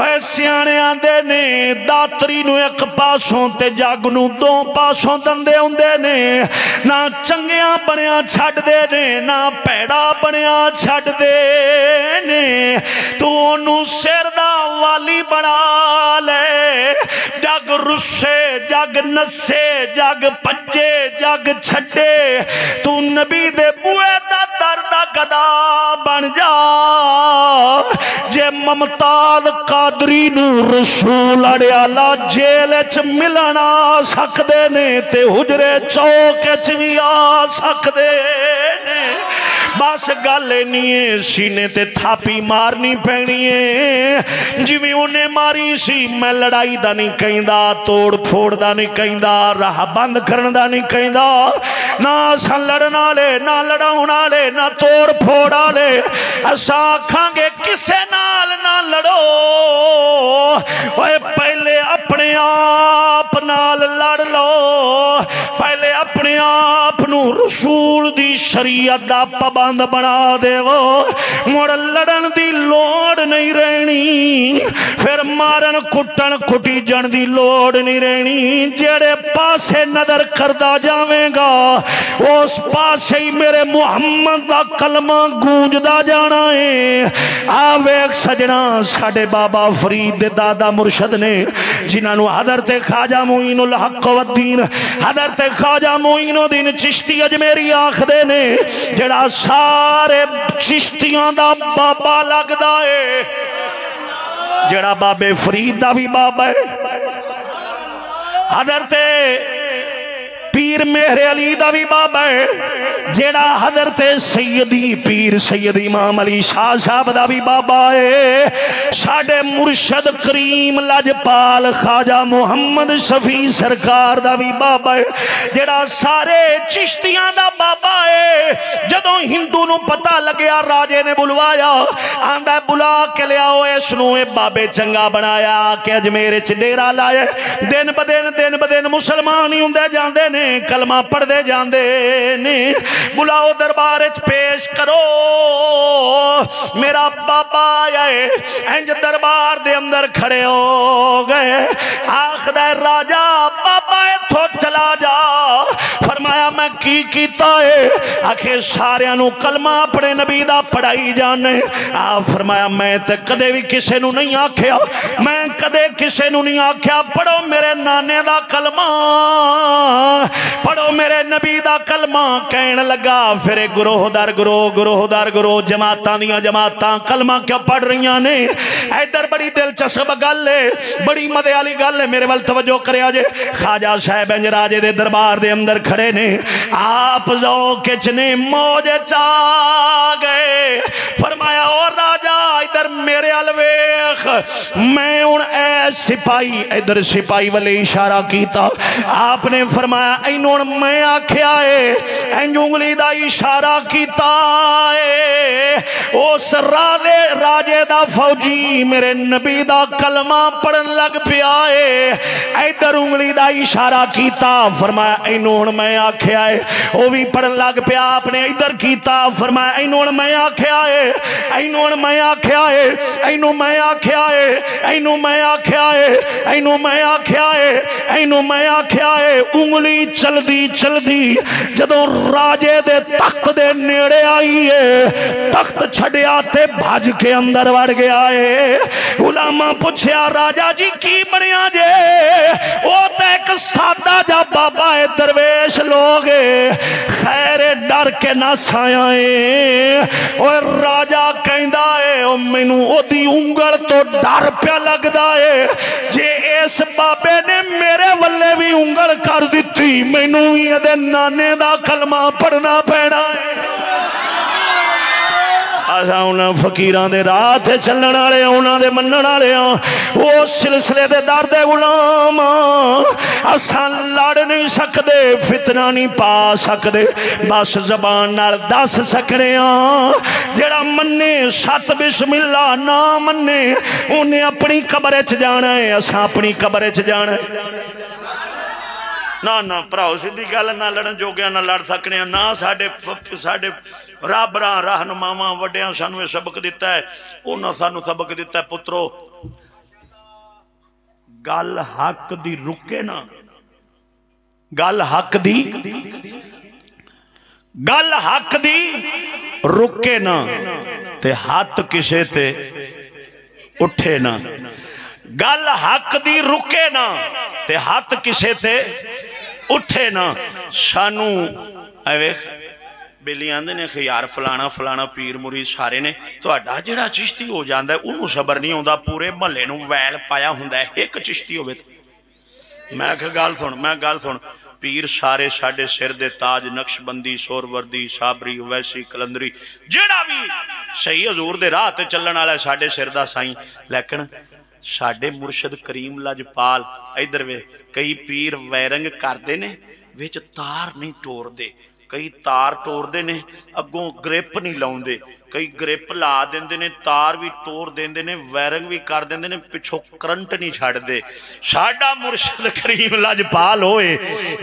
اے سیانے آندے نے داتری نو ایک پاسوں تے جگ نو 2 پاسوں دندے ہوندے نے نہ چنگیاں بنیا چھڈ دے نے نہ پیڑا بنیا چھڈ دے نے تو انہوں سر دا والی بنا لے جگ رسے جگ نسے جگ پجے جگ چھڈے تو نبی دے بوئے دا درد گدا بن جا جے ممتاز قادری نو رسول اڑیالا جیل چ ملنا سکدے نے تے حجرے چوک چ وی آ سکدے نے بس گل نہیں ہے سینے تے تھاپی مارنی پینی ہے جویں انہیں ماری سی میں لڑائی دا نہیں کہندا توڑ پھوڑ دا نہیں کہندا راہ بند کرن دا نہیں کہندا نہ اساں لڑن والے نہ لڑاون والے نہ توڑ پھوڑ والے اساں آکھاں گے کسے نال نہ لڑو اوے پہلے اپنے آپ نال لڑ لو پہلے اپنے آپ نو رسول دی شریعت دا پابند بنا دے وہ مڑ لڑن دی لوڑ نہیں رہنی پھر مارن کٹن کٹی جن دی لوڑ نہیں رہنی جڑے پاسے نظر کردہ جاویں گا اس پاسے ہی میرے محمد دا کلمہ گونجدہ جانا ہے آوے ایک سجنا ساڑھے بابا فرید دادا مرشد نے جنہوں حضرت خواجہ معین الحق والدین حضرت خواجہ معین الدین چشتی اجمیری آخ آخدے نے جڑا سارے چشتیاں دا بابا لگدا ہے، جڑا بابے فرید دا بھی بابا ہے، حضرت پیر مہر علی دا بھی بابا ہے، جیڑا حضرت سیدی پیر سید امام علی شاہ صاحب دا بھی بابا ہے، ساڈے مرشد کریم لجپال خواجہ محمد شفیع سرکار دا بھی بابا ہے، جیڑا سارے چشتیاں دا بابا ہے۔ جدوں ہندو نو پتہ لگیا راجے نے بلوایا، آندا بلا کے لیاؤ اس نو، اے بابے چنگا بنایا کہ اجمیر وچ ڈیرا لائے، دن بدن مسلمان ہی ہوندے جاندے نے، کلمہ پڑھ دے جاندے نے، بلاؤ دربار وچ پیش کرو میرا بابا آئے۔ انج دربار دے اندر کھڑے ہو گئے، آخدا راجا بابا ایتھوں چلا جا۔ فرمایا میں کی کیتا ہے؟ آخے ساریاں نو کلمہ اپنے نبی دا پڑھائی جانے۔ فرمایا میں تے کدے بھی کسے نو نہیں آکھیا، میں کدے کسے نو نہیں آکھیا پڑھو میرے نانے دا کلمہ، پڑھو میرے نبی دا کلمہ۔ کہن لگا پھر گروہ در گروہ جماعتاں دیاں جماعتاں کلمہ کیوں پڑھ رہیاں نے؟ ادھر بڑی دلچسپ گل ہے، بڑی مزے والی گل ہے، میرے ول توجہ کریا جے۔ خواجہ صاحب انج راجے دے دربار دے اندر کھڑے نے، آپ ذوق وچ نے موج چا گئے۔ فرمایا او راجا ادھر میرے ال ویکھ، میں ہن اے سپاہی، ادھر سپاہی والے اشارہ کیتا، آپ نے فرمایا اینوں میں آکھیا ہے، اینج انگلی دا اشارہ کیتا ہے، اس راجے دا فوجی میرے نبی دا کلمہ پڑھن لگ پیا ہے، ادھر انگلی دا اشارہ کیتا، فرمایا اینوں میں آکھیا ہے، وہ بھی پڑھن لگ پیا، آپ نے ادھر کیتا، فرمایا اینوں میں آکھیا ہے، اینوں میں آکھیا ہے، اینوں میں آکھیا ہے، اینوں میں آکھیا ہے، اینوں میں آکھیا ہے، اینوں میں آکھیا ہے۔ انگلی چل دی جدوں راجے دے تخت دے نیڑے آئی ہے، تخت چھڑیا تے بھاج کے اندر وڑ گیا ہے۔ علماء پوچھیا راجا جی کی بنیا جے؟ وہ تے ایک سادہ جا بابا ہے، درویش لوگ خیر ڈر کے نہ سایائیں، اور راجا کہندا ہے او مینوں او دی انگل تو ڈر پیا لگدا ہے، جے اس بابے نے میرے ولے بھی انگل کر دیتی مینوں بھی ادے نانے دا کلمہ پڑھنا پینا ہے۔ آسا انہاں فقیران دے راہ تے چلن والے، انہاں دے منن والے، وہ سلسلے دے در دے غلام، اساں لڑ نہیں سکدے، فتنہ نہیں پا سکدے، بس زبان نال دس سکنے ہاں۔ جڑا منے سات بسم اللہ نہ منے انہیں اپنی قبر وچ جانا ہے، اساں اپنی قبر وچ جانا ہے۔ نہ پراؤ سیدھی گل، نہ لڑن جو گیا نہ لڑ سکنے، نہ ساڈے رب رہنماواں وڈیاں سانو یہ سبق دیتا ہے، انہاں سانو سبق دیتا ہے پترو گل حق دی رکے نا، گل حق دی رکے نا تے ہاتھ کسے تے اٹھے نا، گل حق دی رکے نا تے ہاتھ کسے تے اٹھے نا۔ سانو ایویک بیلی آندے نے خیار فلانا پیر مرید سارے نے تو اڈا جڑا چشتی ہو جاندہ ہے انہوں صبر نہیں ہوندہ، پورے محلے نو ویل پایا ہوندہ ہے، ایک چشتی ہوئے میں گال سن پیر سارے ساڑے سر دے تاج، نقش بندی، سور وردی، صابری، ویسی، کلندری، جڑا بھی صحیح حضور دے راہ تے چلن والا ہے ساڑے سر دا سائیں، لیکن ساڑے مرشد کریم لجپال ادھر وے کئی پیر ویرنگ کر دے نے، ویچ تار نہیں ٹور دے، کئی تار ٹور دے نے، اگوں گریپ نہیں لاؤں دے، کئی گریپ لا دیندے نے، تار بھی ٹور دیندے نے، ویرنگ بھی کر دیندے نے، پچھو کرنٹ نہیں چھاڑ دے۔ ساڑا مرشد کریم لجپال ہوئے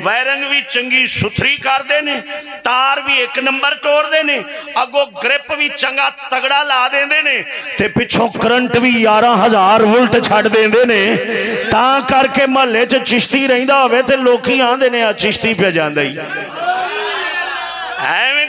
ویرنگ بھی چنگی ستھری کر دے نے، تار بھی ایک نمبر ٹور دے نے، اگو گریپ بھی چنگا تگڑا لا دیندے نے، تے پچھو کرنٹ بھی 11,000 وولٹ چھاڑ دیندے نے، تاں کر کے محلے چ چشتی رہندہ ہوئے تے لوکی آن دے نے چشتی پہ جاندہ ہی۔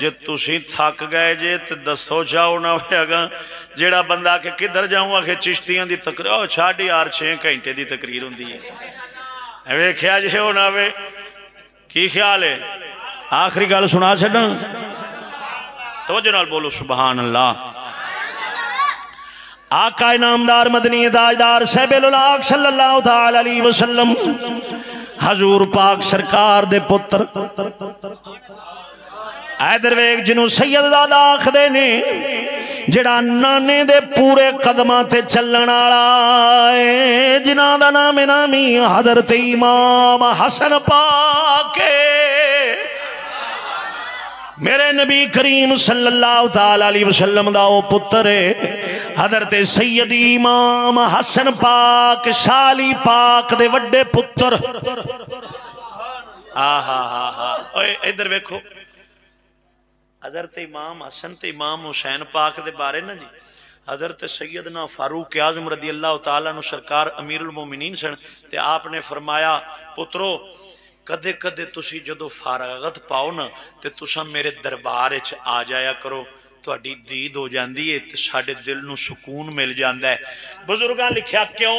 جے تسی تھک گئے جے تے دسو جاؤ نہ ہوئے جیڑا بندہ کہ کدھر جاؤں آکھے چشتیاں دی تقریر 6.5 گھنٹے دی تقریر ہوندی ہے ایوے کیا جے ہو نہ ہوئے کی خیال ہے آخری گل سنا چھڑنا توجہ نال بولو سبحان اللہ آقا نامدار مدنی تاجدار صاحب الاولیاء صلی اللہ تعالی علیہ وسلم حضور پاک سرکار دے پتر ایدر ویک جنہوں سید دادا آخدے نے جڑا نانے دے پورے قدمہ تے چلن آئے جنہ دا نام نامی حضرت امام حسن پاک میرے نبی کریم صلی اللہ تعالی علیہ وسلم دا او پتر ہے حضرت سید امام حسن پاک شالی پاک دے وڈے پتر ادھر ویکھو حضرت امام حسن تے امام حسین پاک دے بارے نا جی حضرت سیدنا فاروق اعظم رضی اللہ تعالیٰ عنہ سرکار امیر المومنین سن تے آپ نے فرمایا پترو کدے کدے تسی جدو فارغت پاؤ نا تے تسا میرے دربار اچھ آ جایا کرو تہاڈی دید ہو جاندی ہے تے ساڈے دل نو سکون مل جاندا ہے بزرگاں لکھیا کیوں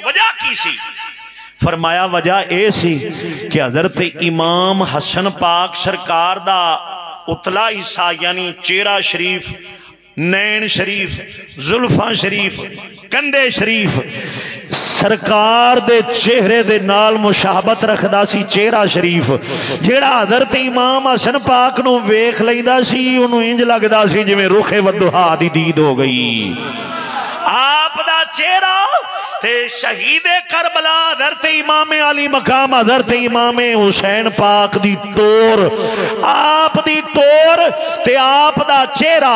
وجہ کی سی فرمایا وجہ اے سی کہ حضرت امام حسن پاک سرکار دا اتلا حصہ یعنی چہرہ شریف نین شریف زلفاں شریف کندے شریف سرکار دے چہرے دے نال مشابہت رکھدا سی چہرہ شریف جیڑا حضرت امام حسن پاک نو ویکھ لیندا سی اونوں انج لگدا سی جویں رخ ودھا دی دید ہو گئی آپ دا چہرہ تے شہید کربلا حضرت امام علی مقام حضرت امام حسین پاک دی طور آپ دی طور تے آپ دا چہرہ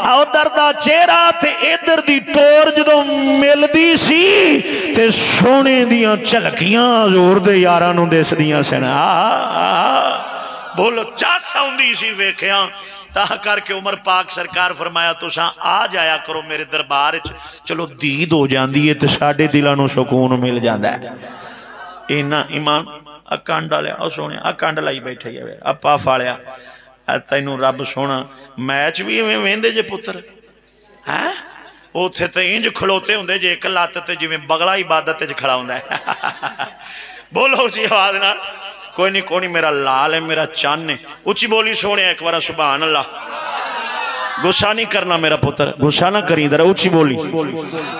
ادھر دا چہرہ تے ادھر دی طور جدوں ملدی سی تے سونے دیاں جھلکیاں حضور دے یاراں نوں دسدیاں سن بولو چاسا ہوندی سی ویکھیاں تا کر کے عمر پاک سرکار فرمایا تساں آ جایا کرو میرے دربار چلو دید ہو جاندی ہے تے ساڈے دلاں نوں سکون مل جاندا ہے اینا ایمان اکانڈا لیا او سونے اکانڈ لائی بیٹھے ہے اپا فالیا تینوں رب سونا میچ بھی ویندے جے پتر ہیں اوتھے تے انج کھلوتے ہوندے جے ایک لات تے جویں بغلا عبادت وچ کھڑا ہوندا ہے بولو جی آواز نال کوئی نہیں میرا لال ہے میرا چان ہے اچھی بولی سونے ایک بار سبحان اللہ غصہ نہیں کرنا میرا پتر غصہ نہ کریں در اچھی بولی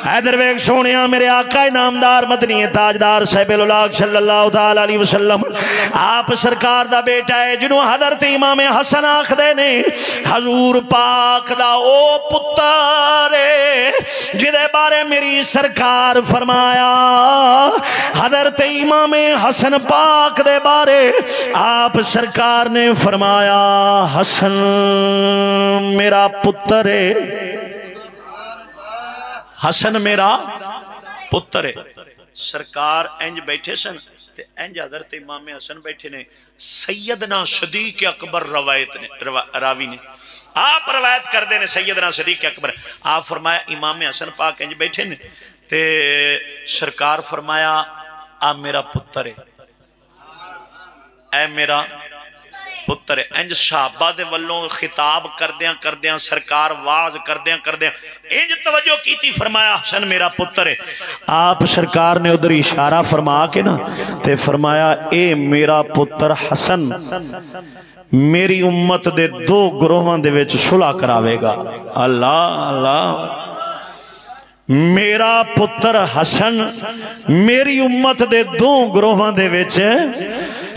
حیدر ویک سونے میرے آقا نامدار مدنی تاجدار صاحب الاولیاء صلی اللہ تعالی علیہ وسلم آپ سرکار دا بیٹا ہے جنہوں حضرت امام حسن آخدے نے حضور پاک دا او پتر جدے بارے میری سرکار فرمایا حضرت امام حسن پاک دے بارے آپ سرکار نے فرمایا حسن میرا پتر ہے حسن میرا پتر ہے سرکار انج بیٹھے سن تے انج حضرت امام حسن بیٹھے نے سیدنا صدیق اکبر راوی نے آپ روایت کر دے نے سیدنا صدیق اکبر آپ فرمایا امام حسن پاک انج بیٹھے نے تے سرکار فرمایا آ میرا پتر ہے اے میرا پتر ہے انج صحابہ دے والوں خطاب کردیاں سرکار واز کردیاں انج توجہ کیتی فرمایا حسن میرا پتر ہے آپ سرکار نے ادھر اشارہ فرما کے نا تے فرمایا اے میرا پتر حسن میری امت دے 2 گروہاں دے وچ صلح کراوے گا اللہ اللہ میرا پتر حسن میری امت دے 2 گروہاں دے وچ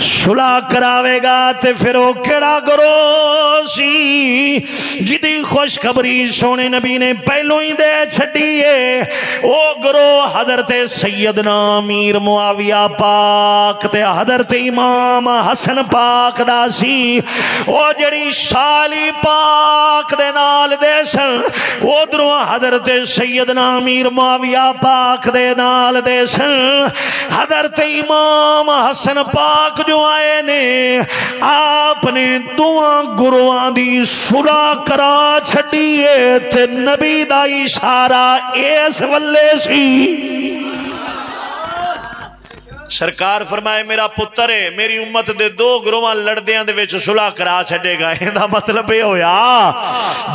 صلح کراوے گا تے پھر وہ کیڑا گروہ سی جدی خوشخبری سونے نبی نے پہلو ہی دے چھٹیے وہ گروہ حضرت سیدنا امیر معاویہ پاک تے حضرت امام حسن پاک دا سی وہ جڑی شالی پاک دے نال دے سن وہ دروں حضرت سیدنا امیر معاویہ پاک دے نال دے سن حضرت امام حسن پاک جو آئے نے آپ نے 2 گروہاں دی صلح کرا چھڈیے تے نبی دا اشارہ اس ولے سی سرکار فرمائے میرا پتر ہے میری امت دے دو گروہ لڑدیاں دے وچ صلح کرا چھڑے گا. دا مطلب یہ ہویا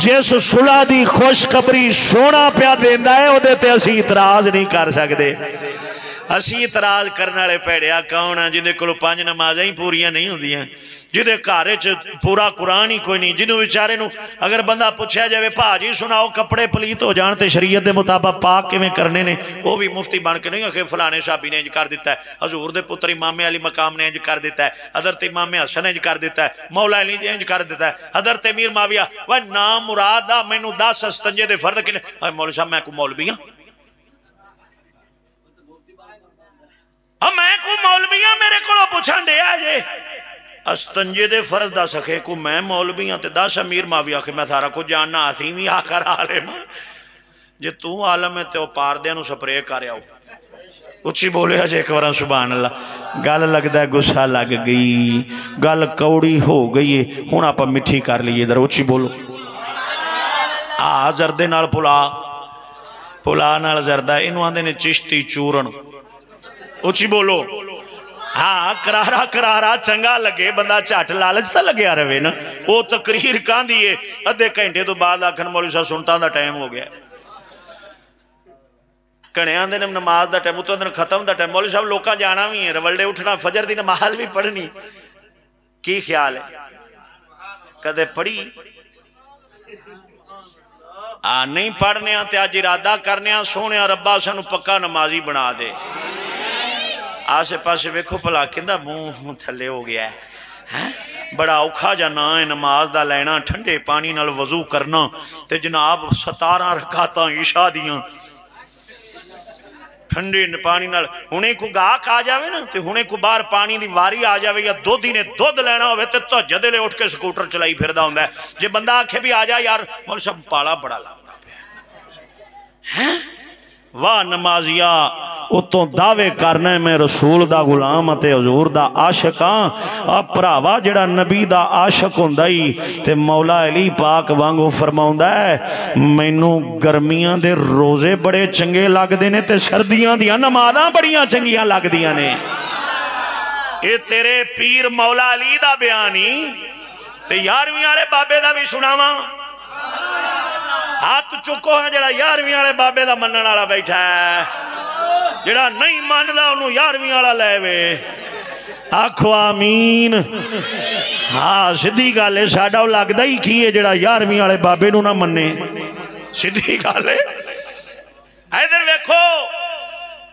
جس صلح دی خوشخبری سونا پیا دیندا ہے او دے تے اسی اعتراض نہیں کر سکدے. اسی اعتراض کرنے والے پیڑیا کون ہیں جہدے کولوں 5 نمازاں ہی پوریاں نہیں ہوندیاں, جہدے گھر وچ پورا قرآن ہی کوئی نہیں, جنوں بیچارے نو اگر بندہ پوچھیا جاوے بھاجی سناؤ کپڑے پلیت ہو جان تے شریعت دے مطابق پاک کیویں کرنے نے, وہ بھی مفتی بن کے نہیں کہ فلانے صحابی نے انج کر دیتا ہے, حضور دے پتر امام علی مقام نے انج کر دیتا ہے, حضرت امام حسن انج کر دیتا ہے, مولا علی انج کر دیتا ہے, حضرت امیر معاویہ. وہ نام مراد آ مینوں 10 استنجے دے فرض کنے. مولوی صاحب میں کو مولوی ہاں, میں کو مولوی ہاں, میرے کو پوچھن دیا جے استنجے دے فرض دا سکے کو میں مولوی ہاں تے 10 امیر معاویہ کہ میں سارا کچھ جاننا آتی بھی آخر عالم جے تو عالم ہے تے پاردیاں نو سپرے کر آؤ. اچھی بولے جے ایک بار سبحان اللہ. گل لگتا ہے گسا لگ گئی, گل کوڑی ہو گئی ہے, ہن آپ مٹھی کر لیے ادھر اچھی بولو. زردے نال پلا نال زردہ اینو آندے نے چشتی چورن. اچھی بولو. ہاں کرارا کرارا چنگا لگے بندہ چٹ لالچ تا لگیا رہے نا. وہ تقریر کہاں دیئے ادھے گھنٹے تو بعد آکھن مولوی صاحب سنتا دا ٹائم ہو گیا, کنے آندے نے نماز دا ٹائم تو ختم دا ٹائم. مولوی صاحب لوکاں جانا بھی ہے, رولڈے اٹھنا, فجر دی نماز بھی پڑھنی. کی خیال ہے کدے پڑھی نہیں پڑھنے تے آج ارادہ کرنے سونے ربا سانو پکا نمازی بنا دے. آسے پاسے ویکھو پلا کہندا منہ تھلے ہو گیا ہے, بڑا اوکھا جانا ہے نماز دا لینا, ٹھنڈے پانی نال وضو کرنا تے جناب 17 رکعتاں عشاء دیاں ٹھنڈے پانی نال. ہنے کو گاہک آ جاوے نا تے ہنے کو باہر پانی دی واری آ جاوے یا دودھ نے دودھ لینا ہوئے تے تہجد لے اٹھ کے سکوٹر چلائی پھردا ہوندا ہے. جے بندہ آکھے بھی آ جا یار مولوی صاحب پالا بڑا لگدا پیا ہیں, واہ نمازیا اتوں دعوے کرنا ہے میں رسول دا غلام تے حضور دا عاشق ہاں. بھراوا جڑا نبی دا عاشق ہوندا ہی تے مولا علی پاک وانگو فرماوندا ہے مینوں گرمیاں دے روزے بڑے چنگے لگدے نے تے سردیاں دیاں نمازاں بڑیاں چنگیاں لگدیاں نے. اے تیرے پیر مولا علی دا بیانی تے 11ویں والے بابے دا بھی سناواں. ہاتھ چکو ہے جڑا 11ویں والے بابے دا منن والا بیٹھا ہے, جڑا نہیں ماندا انہوں 11ویں والا لے وے. آکھو آمین. ہاں سیدھی گل ہے, ساڈا لگدا ہی کی ہے جڑا 11ویں والے بابے نوں نہ منے. سیدھی گل ہے. ادھر ویکھو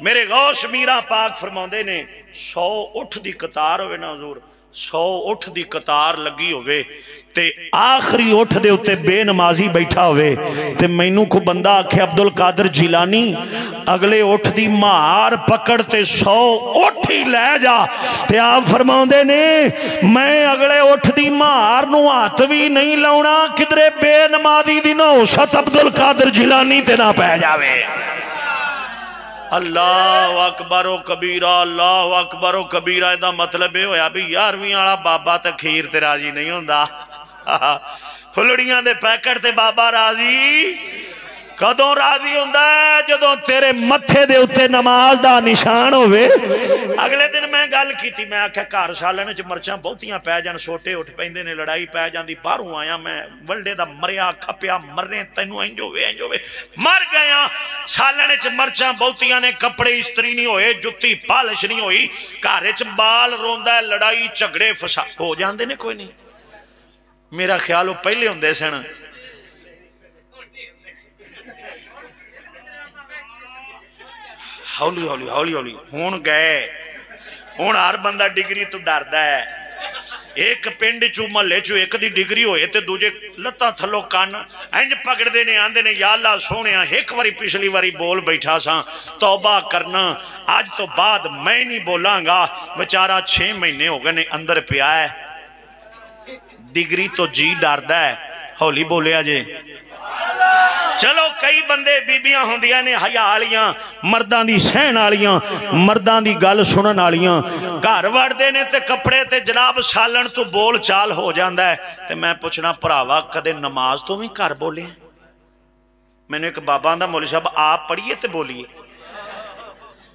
میرے غوث میرا پاک فرماندے نے 100 اٹھ دی قطار ہوئے نا حضور, 100 اٹھ دی قطار لگی ہوئے تے آخری اٹھ دے اتے بے نمازی بیٹھا ہوئے تے مینوں کو بندہ آکھے عبدالقادر جیلانی اگلے اٹھ دی مار پکڑ تے 100 اٹھ ہی لے جا. تے آپ فرماؤندے نے میں اگلے اٹھ دی مار نو ہاتھ بھی نہیں لاؤنا کدرے بے نمازی دی نوست عبدالقادر جیلانی تے نہ پہ جاوے. اللہ اکبر و کبیرہ, اللہ اکبر و کبیرہ. دا مطلب ہے ہویا بھی 11ویں والا بابا تے کھیر تے راضی نہیں ہوندا. پھلڑیاں دے پیکٹ تے بابا راضی کدوں راضی ہوندا ہے جدوں تیرے متھے دے اتے نماز دا نشان ہوئے. اگلے دن میں گل کیتی, میں آکھیا گھر سالن چ مرچاں بہتیاں پے جان, سوٹے اٹھ پیندے نے, لڑائی پے جاندی, باہروں آیا میں ولڈے دا مریا کھپیا مرنے تینوں انج ہوئے مر گیا. سالن چ مرچاں بہتیاں نے, کپڑے استری نہیں ہوئے, جتی پالش نہیں ہوئی, گھر چ بال روندا ہے, لڑائی جھگڑے فساد ہو جاندے نے. کوئی نہیں, میرا خیال وہ پہلے ہوندے سن. ہولی ہولی ہولی ہولی ہون گئے, ہون ہر بندہ ڈگری تو ڈردا ہے. ایک پنڈ چو محلے چو ایک دی ڈگری ہوئے تے دوجے لتاں تھلو کان انج پکڑ دے نے, آندے نے یا اللہ سونیا ایک واری پچھلی واری بول بیٹھا ساں, توبہ کرنا آج تو بعد میں نہیں بولاں گا. بیچارہ 6 مہینے ہو گئے نے اندر پیا ہے, ڈگری تو جی ڈردا ہے. ہولی بولیا جے. چلو کئی بندے بیبیاں ہوندیاں نے حیا والیاں, مرداں دی سہن والیاں, مرداں دی گل سنن والیاں, گھر وڑدے نے تے کپڑے تے جناب سالن تو بول چال ہو جاندا ہے. تے میں پوچھنا بھراوا کدے نماز تو بھی گھر بولے؟ میں نے ایک بابا آندا مولوی صاحب آپ پڑھیے تے بولیے.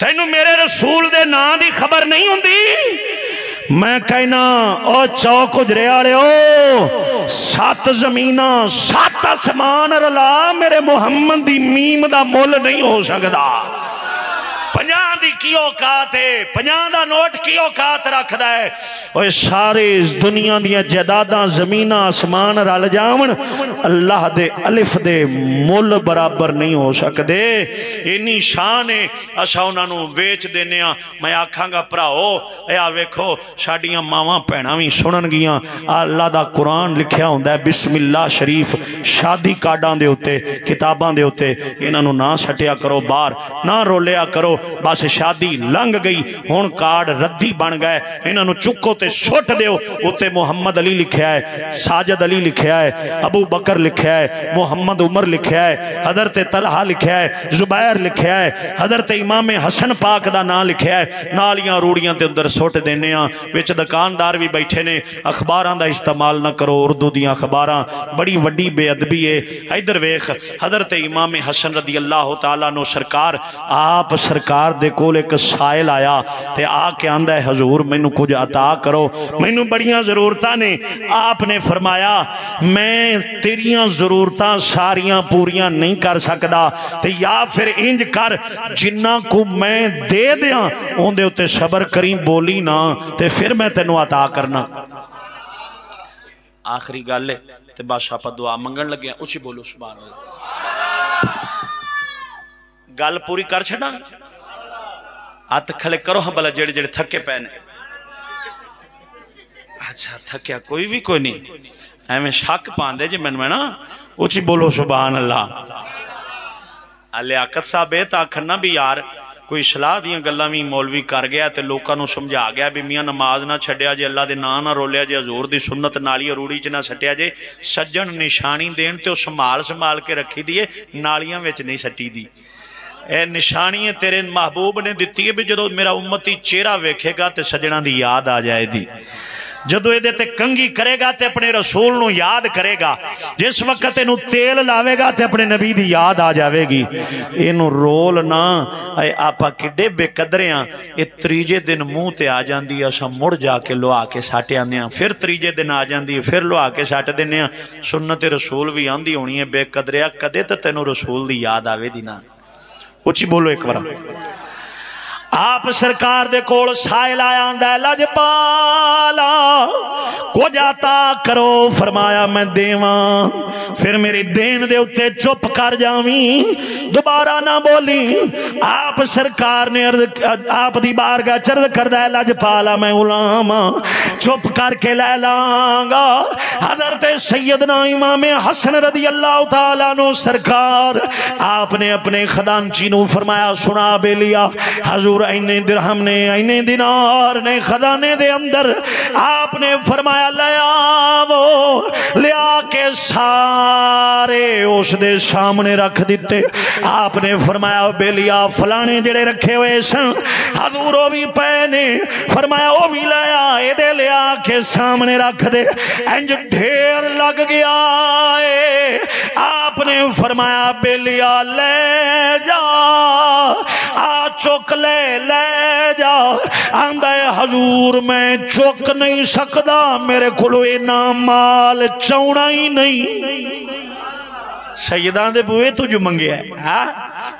تینوں میرے رسول دے نا دی خبر نہیں ہوندی؟ میں کہنا او چوک اجرے آڑے او 7 زمینہ 7 آسمان رلا میرے محمد دی میم دا مول نہیں ہو سکدا۔ 50 دی کی اوقات ہے، 50 دا نوٹ کی اوقات رکھ دا ہے، وہ سارے دنیا دیا جداداں زمینہ آسمان رل جاون اللہ دے الف دے مول برابر نہیں ہو سکدے۔ اینی شان ہے، اسا انہاں نوں ویچ دینے ہاں۔ میں آکھاں گا پراؤ اے ویکھو ساڈیاں ماواں بھیناں وی سنن گیاں، اللہ دا قرآن لکھیا ہوندا ہے بسم اللہ شریف شادی کارڈاں دے اوتے کتاباں دے اوتے، انہاں نوں نہ سٹیا کرو باہر، نہ رولیا کرو، بس شادی لنگ گئی ہون کارڈ ردی بن گئے، انہاں نوں چکو تے سٹ دیو، اوتے محمد علی لکھیا ہے، ساجد علی لکھیا ہے، ابو بکر لکھیا ہے، محمد عمر لکھیا ہے، حضرت طلحہ لکھیا ہے، زبیر لکھیا ہے، حضرت امام حسن پاک دا نام لکھیا ہے۔ نالیاں روڑیاں تے اندر سٹ دینے ہاں، وچ دکاندار بھی بیٹھے نے، اخباراں دا استعمال نہ کرو، اردو دیاں اخباراں بڑی وڈی بے ادبی ہے۔ ادھر ویکھ حضرت امام حسن رضی اللہ تعالیٰ عنہ سرکار آپ سرکار دے کول ایک سائل آیا تے آ کے آندا ہے حضور مینوں کچھ عطا کرو، مینوں بڑیاں ضرورتاں نے۔ آپ نے فرمایا میں تیریاں ضرورتاں ساریاں پوریاں نہیں کر سکدا، تے یا پھر انج کر جنہ کو میں دے دیاں اون دے اتے صبر کریں بولی نہ تے پھر میں تینوں عطا کرنا۔ آخری گل ہے تے بادشاہ پا دعا منگن لگے، اچھی بولو سبحان اللہ۔ گل پوری کر چھڑا، ہاتھ کھلے کرو ہاں بلا جڑے جڑے تھکے پینے۔ اچھا تھکیا کوئی بھی کوئی نہیں، ایمیں شک پاندے جی میں نا، اچھی بولو سبحان اللہ۔ لیاقت صاحب ہے تاکھنا بھی یار کوئی صلاح دیاں گلہ میں مولوی کر گیا تے لوکاں نو سمجھا گیا بھی میاں نماز نہ چھڑیا جے، اللہ دے نا نہ رولیا جے، حضور دی سنت نالی روڑی چ نہ سٹیا جے، سجن نشانی دین تے سنبھال کے رکھی دیئے، نالیاں وچ نہیں سٹی دی۔ اے نشانی تیرے محبوب نے دیتی ہے بھی جدو میرا امتی چہرہ ویکھے گا تے سجنہ دی یاد آ جائے دی، جدو یہ تے کنگی کرے گا تے اپنے رسول نو یاد کرے گا، جس وقت انہوں تیل لاوے گا تے اپنے نبی دی یاد آ جاوے گی۔ انہوں رول نا اے آپا کڈے بے قدریاں، یہ تریجے دن منہ تے آ جاندی ہے، سا مڑ جا کے لو آکے ساٹے آنے ہیں، پھر تریجے دن آ جاندی ہے، پھر لو آکے ساٹے دینے ہیں۔ سنت رسول بھی آندی ہونی ہے بے قدریا، کدے تے تینوں رسول دی یاد آوے دینا۔ اچھی بولو ایک بار۔ آپ سرکار دے کول سائل آیا اندہ لجپالا کو جاتا کرو، فرمایا میں دیواں، پھر میری دین دے اتے چپ کر جاویں، دوبارہ نہ بولی۔ آپ سرکار نے آپ دی بارگاہ چرد کردہ لجپالا میں غلام چپ کر کے لے لانگا۔ حضرت سیدنا امام حسن رضی اللہ تعالیٰ عنہ سرکار آپ نے اپنے خزانچی نو فرمایا سنا بے لیا حضور اینے درہم نے اینے دینار نے خزانے دے اندر، آپ نے فرمایا لیا وہ لیا کے سارے اس دے سامنے رکھ دیتے۔ آپ نے فرمایا بے لیا فلانے جڑے رکھے ہوئے سن حضور وہ بھی پہنے، فرمایا وہ بھی لیا ایدے لیا کے سامنے رکھ دے، انج ڈھیر لگ گیا ہے۔ آپ نے فرمایا بے لیا لے جا، آ چک لے جا۔ آندہ حضور میں چک نہیں سکدا، میرے کلو اینا مال چونا ہی نہیں۔ سیدان دے بوئے تو جو منگیا ہے،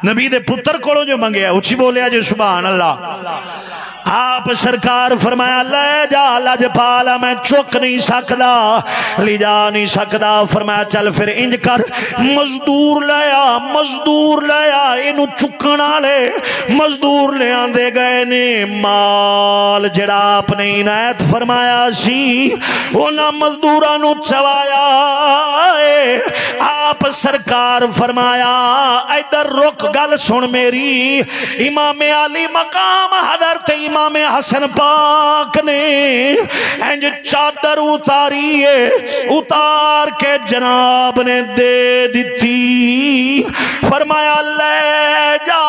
نبی دے پتر کولو جو منگیا ہے، اچھی بولیا جو سبحان اللہ۔ آپ سرکار فرمایا لے جا لجپالا میں چک نہیں سکدا، لی جا نہیں سکدا۔ فرمایا چل پھر انج کر مزدور لیا انہوں چکنا لے، مزدور لے آندے گئے نے، مال جڑا آپ نے عنایت فرمایا سی انہاں مزدورانو چوایا۔ آپ سرکار فرمایا ادھر رک گل سن میری، امام علی مقام حضرت امام حسن پاک نے انج چادر اتاری ہے، اتار کے جناب نے دے دیتی، فرمایا لے جا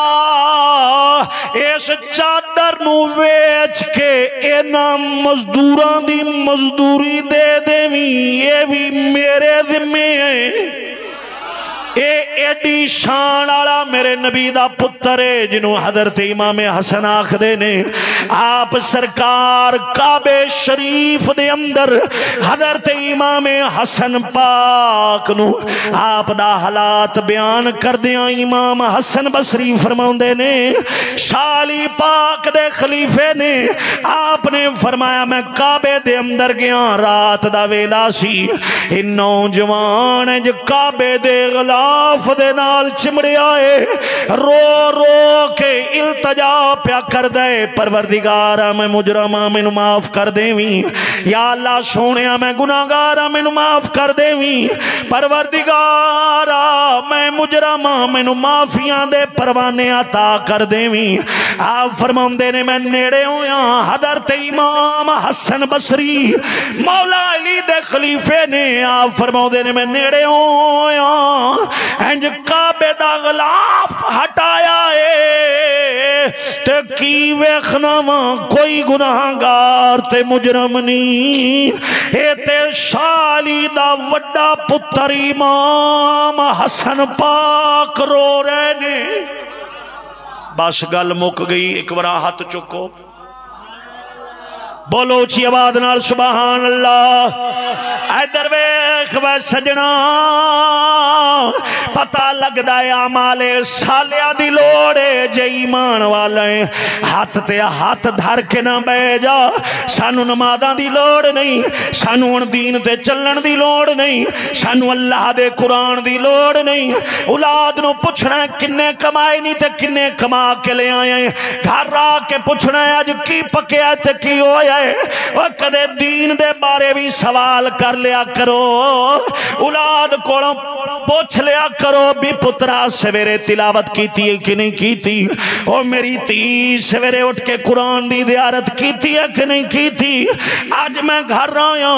اس چادر نو ویچ کے اینا مزدوران دی مزدوری دے دے یہ بھی میرے ذمہ ہے، ایڈی شان والا میرے نبی دا پتر ہے جنہوں حضرت امام حسن آکھدے نے آپ سرکار کعبے شریف دے اندر حضرت امام حسن پاک نو آپ دا حالات بیان کر دیاں امام حسن بصری فرماؤندے نے شالی پاک دے خلیفے نے آپ نے فرمایا میں کعبے دے اندر گیا رات دا ویلا سی ان نوجوان جو کعبے دے غلاف دے نال چمڑے آئے رو رو کے التجا پیا کر دے پروردگارا میں مجرمہ میں معاف کر دیویں یا اللہ سونیا میں گناہگارا میں معاف کر دیویں پروردگارا میں مجرمہ میں معافیاں دے پروانے عطا کر دیویں آپ فرماؤندے نے میں نیڑے ہویا حضرت امام حسن بصری مولا علی دے خلیفے نے آپ فرماؤندے نے میں نیڑے ہویا انج کعبے دا غلاف ہٹایا ہے تے کی ویکھنا کوئی گناہگار تے مجرم نہیں اے تے شالی دا وڈا پتر امام حسن پاک رو رہے نے بس گل مک گئی ایک بار ہاتھ چکو بولو اچھی آواز نال سبحان اللہ ادھر ویکھ وے سجنا پتہ لگدا ہے اعمال صالحہ دی لوڑ ہے جے ایمان والے ہاتھ تے ہاتھ دھر کے نہ بہ جا سانو نمازاں دی لوڑ نہیں سانو ہن دین تے چلن دی لوڑ نہیں سانو اللہ دے قرآن دی لوڑ نہیں اولاد نو پوچھنا کنے کمائے نہیں تے کنے کما کے لے آئے گھر آ کے پوچھنا ہے اج کی پکیا تے کی ہویا اور کدے دین دے بارے بھی سوال کر لیا کرو اولاد کو پوچھ لیا کرو بھی پترا سویرے تلاوت کیتی ہے کہ نہیں کیتی او میری تی سویرے اٹھ کے قرآن دی زیارت کیتی ہے کہ نہیں کیتی آج میں گھر آیا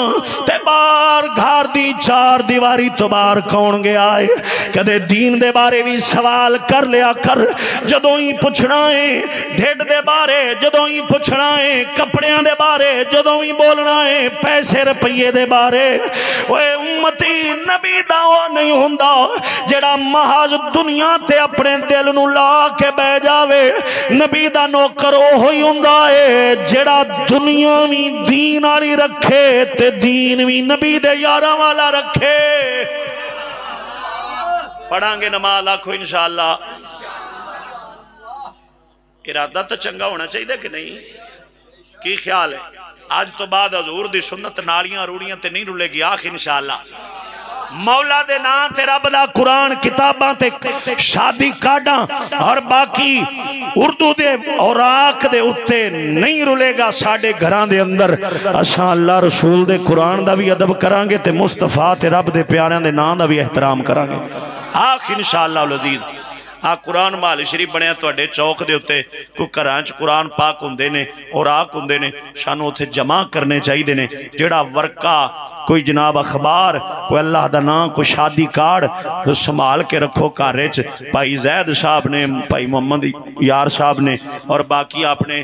تے بار گھر دی چار دیواری تو بار کون گیا ہے کدے دین دے بارے بھی سوال کر لیا کر جدوں ہی پوچھنا ہے ڈھڈ دے بارے جدوں ہی پوچھنا ہے کپڑیاں دے بارے جدوں ہی بولنا ہے پیسے روپیے دے بارے اوے امتی نبی دا نہیں ہوندا جڑا محض دنیا تے اپنے دل نو لا کے بہ جاوے نبی دا نوکر ہوئی ہوندا ہے جڑا دنیا وی دین والی رکھے تے دین وی نبی دے یاراں والا رکھے پڑھاں گے نماز آکھو انشاءاللہ ارادہ تو چنگا ہونا چاہیے کہ نہیں کی خیال ہے آج تو بعد حضور دی سنت نالیاں روڑیاں تے نہیں رولے گی آخ انشاءاللہ مولا دے نا تے رب دا قرآن کتاباں تے شادی کارڈاں اور باقی اردو دے اوراق دے اتے نہیں رولے گا ساڑے گھران دے اندر اساں اللہ رسول دے قرآن دا بھی ادب کرانگے تے مصطفیٰ تے رب دے پیاریاں دے نا دا بھی احترام کرانگے آخ انشاءاللہ العزیز قرآن مال شریف بنیا توڑے چوک دے ہوتے کوئی کرانچ قرآن پاک ہوندے نے اور آک ہوندے نے شانو ہوتے جمع کرنے چاہی دینے جڑا ورکا کوئی جناب اخبار کوئی اللہ دا نام کوئی شادی کارڈ سنبھال کے رکھو کارچ بھائی زید صاحب نے بھائی محمد یار صاحب نے اور باقی آپ نے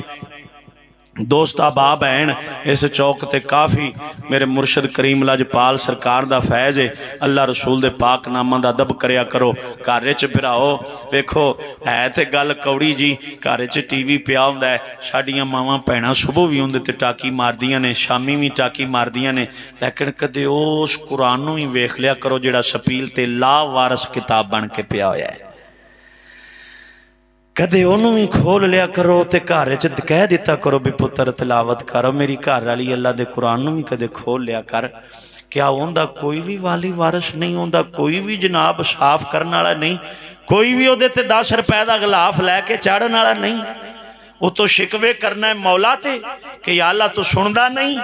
دوست آباب ہیں اس چوک تے کافی میرے مرشد کریم لاجپال سرکار دا فیض ہے اللہ رسول دے پاک نامہ دا دب کریا کرو کارچ پھراؤ ویکھو ہے تے گل کوڑی جی کارچ ٹی وی پیا ہوندا ہے ساڈیاں ماواں بھیناں صبح بھی ہوندے تے ٹاکی ماردیاں نے شامی بھی ٹاکی ماردیاں نے لیکن کدے اس قرآن نوں ہی ویکھ لیا کرو جڑا سپیل تے لا وارث کتاب بن کے پیا ہویا ہے کدے انہوں ہی کھول لیا کرو تے گھر چ کہہ دیتا کرو بھی پتر تلاوت کرو میری گھر والی اللہ دے قرآن نوں ہی کدے کھول لیا کر کیا ہوندا کوئی بھی والی وارث نہیں ہوندا کوئی بھی جناب صاف کرنے والا نہیں کوئی بھی اودے تے 10 روپے دا غلاف لے کے چاڑھن والا نہیں وہ تو شکوے کرنا ہے مولا تے کہ یا اللہ تو سندا نہیں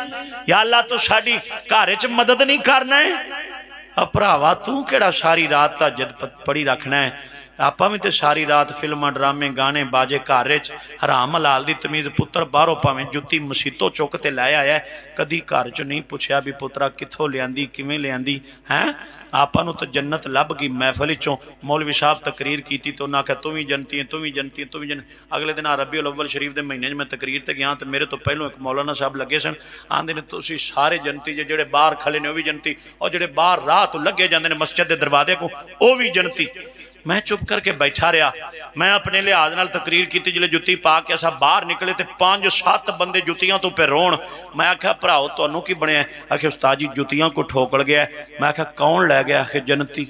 یا اللہ تو ساڈی گھر چ مدد نہیں کرنا ہے بھراوا تو کیڑا ساری رات تہجد پڑھی رکھنا ہے آپا میں تے ساری رات فلماں ڈرامے گانے باجے کارچ حرام حلال دی تمیز پتر باہروں پاویں جُتی مسیتوں چوکتے لے آیا ہے کدی کارچ نہیں پوچھیا بھی پترا کتھوں لے آندی کیویں لے آندی ہیں آپا نو تو جنت لب گئی محفل چوں مولوی صاحب تقریر کیتی تو نہ کہ تم ہی جنتی ہیں تم ہی جنتی ہیں تم ہی اگلے دن ربیع الاول شریف دے مہینے میں تقریر تے گیا تے میرے تو پہلوں ایک مولانا صاحب لگے سن آندے نے تسی سارے جنتی جڑے باہر کھلے نے وہ بھی جنتی اور جڑے باہر راہ تو لگے جاندے نے مسجد دے دروازے کو وہ بھی جنتی میں چپ کر کے بیٹھا رہا میں اپنے لحاظ نال تقریر کی جلے جتی پا کے ایسا باہر نکلے تے 5-7 بندے جتیاں تو پہ رون میں آکھا پراؤ تو انہوں کی بنے ہیں آکھا استاد جی جتیاں کو ٹھوکڑ گیا ہے میں آکھا کون لے گیا آکھا جنتی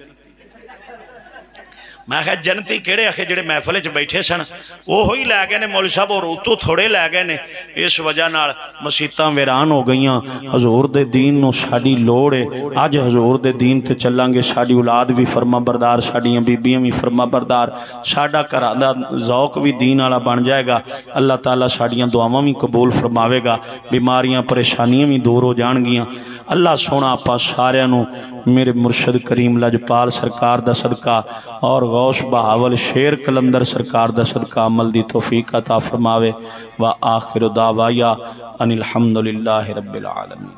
میں کہا جنتی کیڑے آخے جڑے محفلے چ بیٹھے سن وہی لے گئے نے مولوی صاحب اور اتو تھوڑے لے گئے نے اس وجہ نال مسیتاں ویران ہو گئیاں حضور دے دین نو ساڈی لوڑ ہے اج حضور دے دین تے چلیں گے ساڈی اولاد بھی فرما بردار ساڈیاں بیبیاں بھی فرما بردار ساڈا گھر دا ذوق بھی دین والا بن جائے گا اللہ تعالیٰ ساڈیاں دعاواں بھی قبول فرماوے گا بیماریاں پریشانیاں بھی دور ہو جان گیاں اللہ سونا آپا سارے نو میرے مرشد کریم لجپال سرکار دا صدقہ اور غوث بہاول شیر کلندر سرکار دا صدقہ عمل دی توفیق عطا فرماوے وآخر دعوایا ان الحمدللہ رب العالمین.